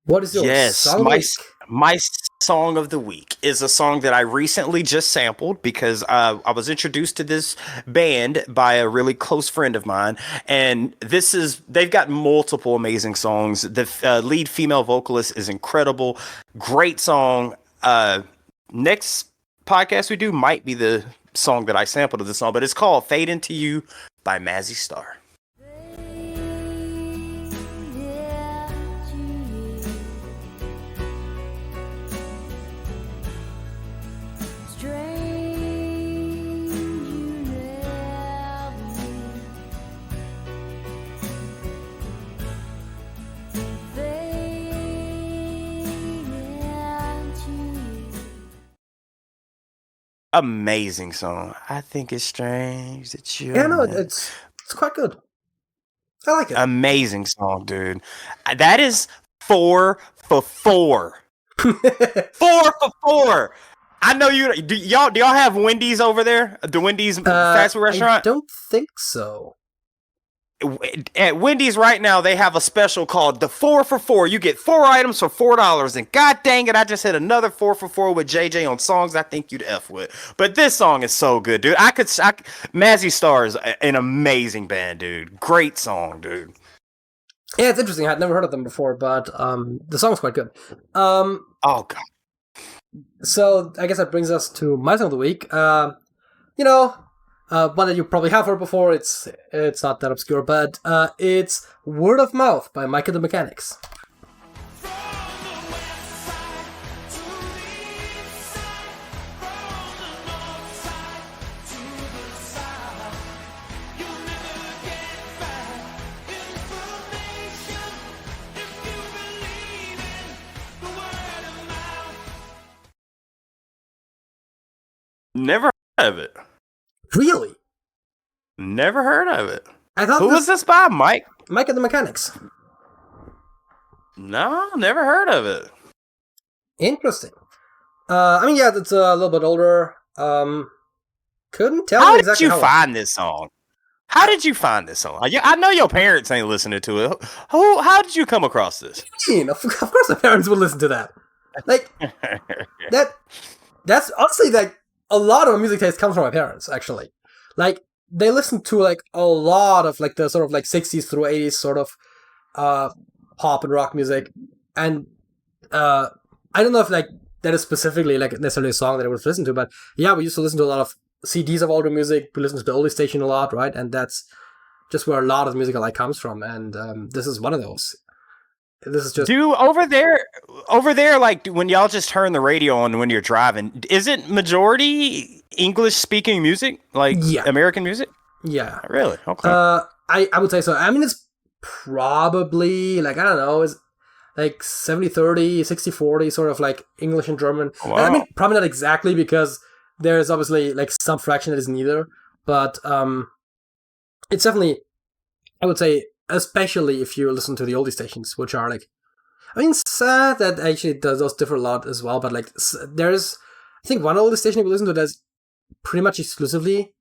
A: What is your song of the week?
B: My song of the week is a song that I recently just sampled because I was introduced to this band by a really close friend of mine, and they've got multiple amazing songs. The lead female vocalist is incredible, great song. Next podcast we do might be the song that I sampled of the song, but it's called "Fade Into You" by Mazzy Star. Amazing song. I think it's strange that you.
A: Yeah, no, it's quite good. I like it.
B: Amazing song, dude. That is 4 for 4. 4 for 4. I know you. Do y'all have Wendy's over there? The Wendy's fast food restaurant?
A: I don't think so.
B: At Wendy's right now, they have a special called the 4 for 4. You get 4 items for $4. And god dang it, I just hit another 4 for 4 with JJ on songs I think you'd F with. But this song is so good, dude. Mazzy Star is an amazing band, dude. Great song, dude.
A: Yeah, it's interesting. I'd never heard of them before, but the song's quite good.
B: Oh god.
A: So I guess that brings us to my song of the week. One that you probably have heard before. It's not that obscure, but it's "Word of Mouth" by Mike and the Mechanics.
B: Never heard of it.
A: Really?
B: Never heard of it.
A: I thought
B: Who was this by, Mike?
A: Mike and the Mechanics.
B: No, never heard of it.
A: Interesting. It's a little bit older. Couldn't tell
B: How
A: you
B: did
A: exactly
B: you
A: how.
B: find this song? How did you find this song? I know your parents ain't listening to it. How did you come across this?
A: Of course, my parents would listen to that. Like that. That's honestly like a lot of my music taste comes from my parents. Actually, like they listen to like a lot of like the sort of like 60s through 80s sort of pop and rock music, and I don't know if like that is specifically like necessarily a song that I would listen to, but yeah, we used to listen to a lot of CDs of older music. We listened to the oldie station a lot, right? And that's just where a lot of the music I like comes from, and this is one of those. This is just
B: over there, like when y'all just turn the radio on when you're driving, is it majority English speaking music, like American music?
A: Yeah,
B: really? Okay.
A: I would say so. I mean, it's probably like I don't know, is like 70-30, 60-40, sort of like English and German.
B: Wow.
A: And I mean, probably not exactly because there's obviously like some fraction that is neither, but it's definitely, I would say, especially if you listen to the oldie stations, which are like, I mean, sad that actually does differ a lot as well, but like there's, I think one oldie station we listen to that's pretty much exclusively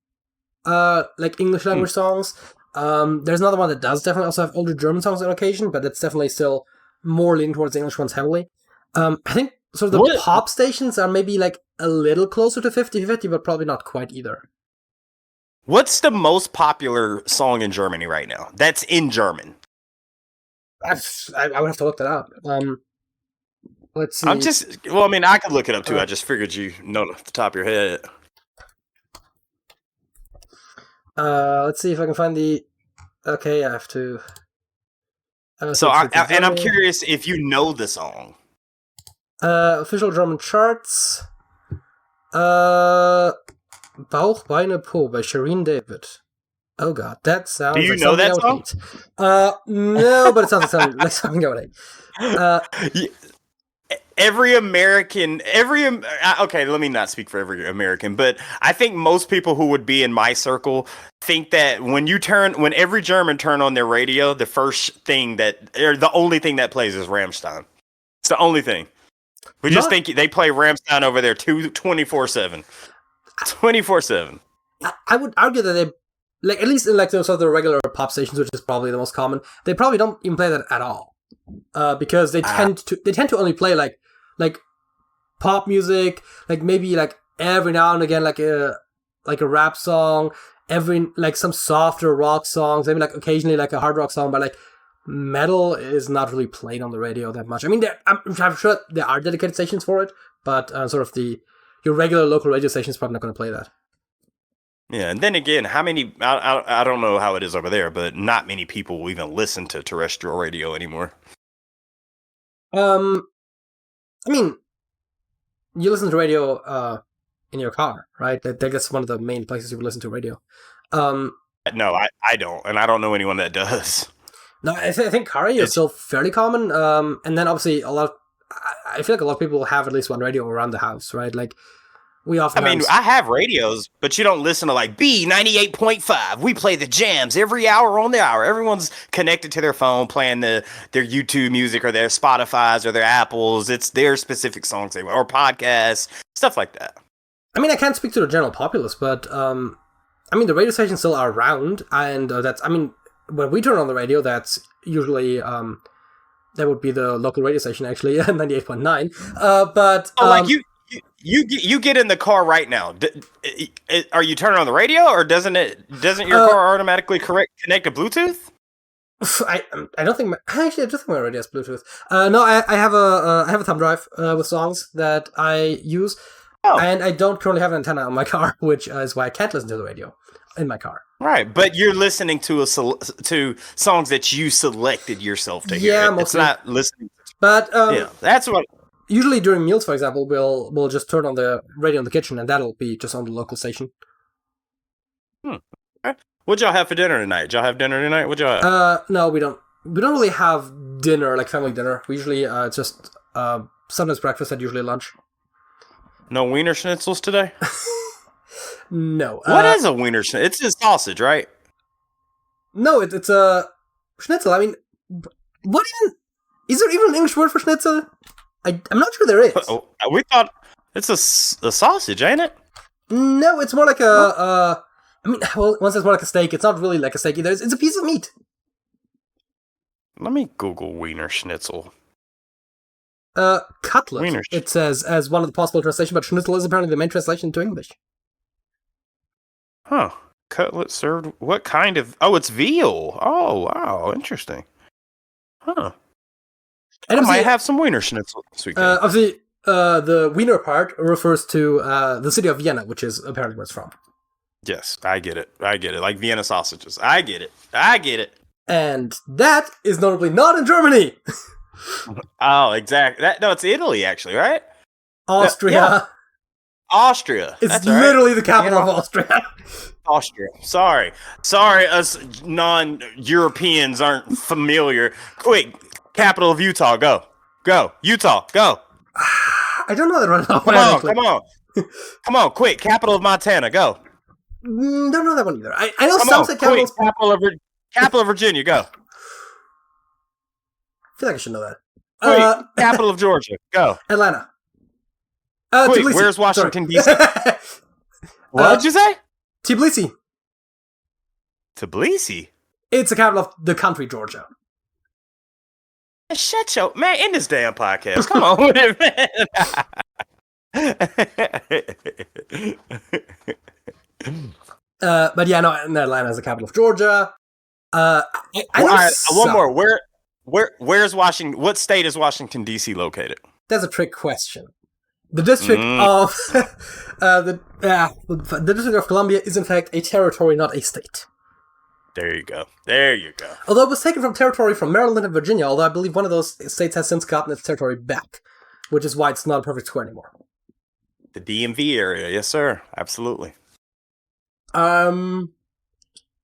A: like English language songs. There's another one that does definitely also have older German songs on occasion, but it's definitely still more leaning towards the English ones heavily. I think sort of the pop stations are maybe like a little closer to 50-50, but probably not quite either.
B: What's the most popular song in Germany right now? That's in German.
A: I would have to look that up. Let's see.
B: I could look it up too. I just figured you know off the top of your head.
A: Let's see if I can find the. Okay, I have to.
B: I'm curious if you know the song.
A: Official German charts. Bauch, Beine, Po by Shireen David. Oh god, that sounds.
B: Do you
A: like
B: know that song?
A: No, but it sounds like something I would hate.
B: Okay, let me not speak for every American, but I think most people who would be in my circle think that when every German turn on their radio, the only thing that plays is Rammstein. It's the only thing. We just think they play Rammstein over there 24/7. 24/7.
A: I would argue that they, like, at least in like those other regular pop stations, which is probably the most common, they probably don't even play that at all, because they tend to only play like pop music, like maybe like every now and again like a rap song, like some softer rock songs, maybe like occasionally like a hard rock song, but like metal is not really played on the radio that much. I mean, I'm sure there are dedicated stations for it, but sort of your regular local radio station is probably not going to play that.
B: Yeah, and then again, how many? I don't know how it is over there, but not many people will even listen to terrestrial radio anymore.
A: I mean, you listen to radio in your car, right? That's one of the main places you would listen to radio.
B: No, I don't, and I don't know anyone that does.
A: No, I think car radio is still fairly common. And then obviously I feel like a lot of people have at least one radio around the house, right? Like we often.
B: I mean, I have radios, but you don't listen to like B98.5. We play the jams every hour on the hour. Everyone's connected to their phone, playing their YouTube music or their Spotify's or their Apples. It's their specific songs or podcasts, stuff like that.
A: I mean, I can't speak to the general populace, but I mean, the radio stations still are around, and that's. I mean, when we turn on the radio, that's usually that would be the local radio station, actually, 98.9. But
B: like you get in the car right now. Are you turning on the radio, or doesn't your car automatically connect to Bluetooth?
A: I don't think actually I just think my radio has Bluetooth. No, I have a thumb drive with songs that I use, and I don't currently have an antenna on my car, which is why I can't listen to the radio in my car.
B: Right, but you're listening to to songs that you selected yourself to hear.
A: Yeah,
B: It's not listening.
A: But
B: Yeah, that's what.
A: usually during meals, for example, we'll just turn on the radio in the kitchen, and that'll be just on the local station.
B: What'd y'all have for dinner tonight? Did y'all have dinner tonight? What'd y'all have?
A: No, we don't. We don't really have dinner like family dinner. We usually it's just sometimes breakfast and usually lunch.
B: No Wiener Schnitzels today?
A: No.
B: What is a Wiener Schnitzel? It's a sausage, right?
A: No, it's a schnitzel. I mean, what even is there even an English word for schnitzel? I'm not sure there is.
B: We thought it's a sausage, ain't it?
A: No, it's more like a. I mean, well, once it's more like a steak. It's not really like a steak either. It's a piece of meat.
B: Let me Google Wiener Schnitzel.
A: Cutlet.
B: Wiener
A: It says as one of the possible translations, but schnitzel is apparently the main translation into English.
B: Huh. Cutlet served. What kind of. Oh, it's veal. Oh, wow. Interesting. Huh.
A: And
B: I might have some Wiener Schnitzel this weekend.
A: obviously, the Wiener part refers to the city of Vienna, which is apparently where it's from.
B: Yes, I get it. Like Vienna sausages. I get it.
A: And that is notably not in Germany.
B: Oh, exactly. No, it's Italy, actually, right?
A: Austria.
B: Yeah. Austria.
A: It's
B: That's right.
A: literally the capital of Austria.
B: Austria. Sorry, us non-Europeans aren't familiar. Quick, capital of Utah. Go, Utah. Go.
A: I don't know that right now.
B: Come on, quick, capital of Montana. Go.
A: Don't know that one either. I know
B: Come
A: some
B: on,
A: state
B: quick,
A: capitals.
B: capital of Virginia. Go.
A: I feel like I should know that.
B: Quick, capital of Georgia. Go.
A: Atlanta.
B: Quick,
A: Tbilisi.
B: where's Washington,
A: Sorry.
B: D.C.? What did you say?
A: Tbilisi.
B: Tbilisi?
A: It's the capital of the country, Georgia.
B: Shut your... Man, in this damn podcast. Come on with it, man.
A: But yeah, no, Atlanta is the capital of Georgia. I know
B: All right, one
A: some.
B: more. Where's Washington? What state is Washington, D.C. located?
A: That's a trick question. The District of the District of Columbia is in fact a territory, not a state.
B: There you go.
A: Although it was taken from territory from Maryland and Virginia, although I believe one of those states has since gotten its territory back, which is why it's not a perfect square anymore.
B: The DMV area, yes, sir. Absolutely.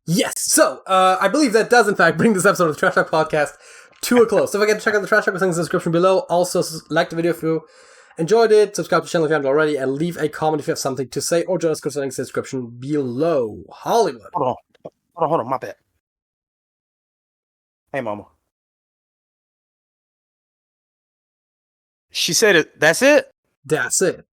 A: Yes. So, I believe that does in fact bring this episode of the Trash Talk Podcast to a close. So, if I get to check out the Trash Talk, things in the description below. Also, like the video if you enjoyed it, subscribe to the channel if you haven't already, and leave a comment if you have something to say, or join us in the description below. Hollywood.
B: Hold on, my bad. Hey, mama. She said it. That's it?
A: That's it.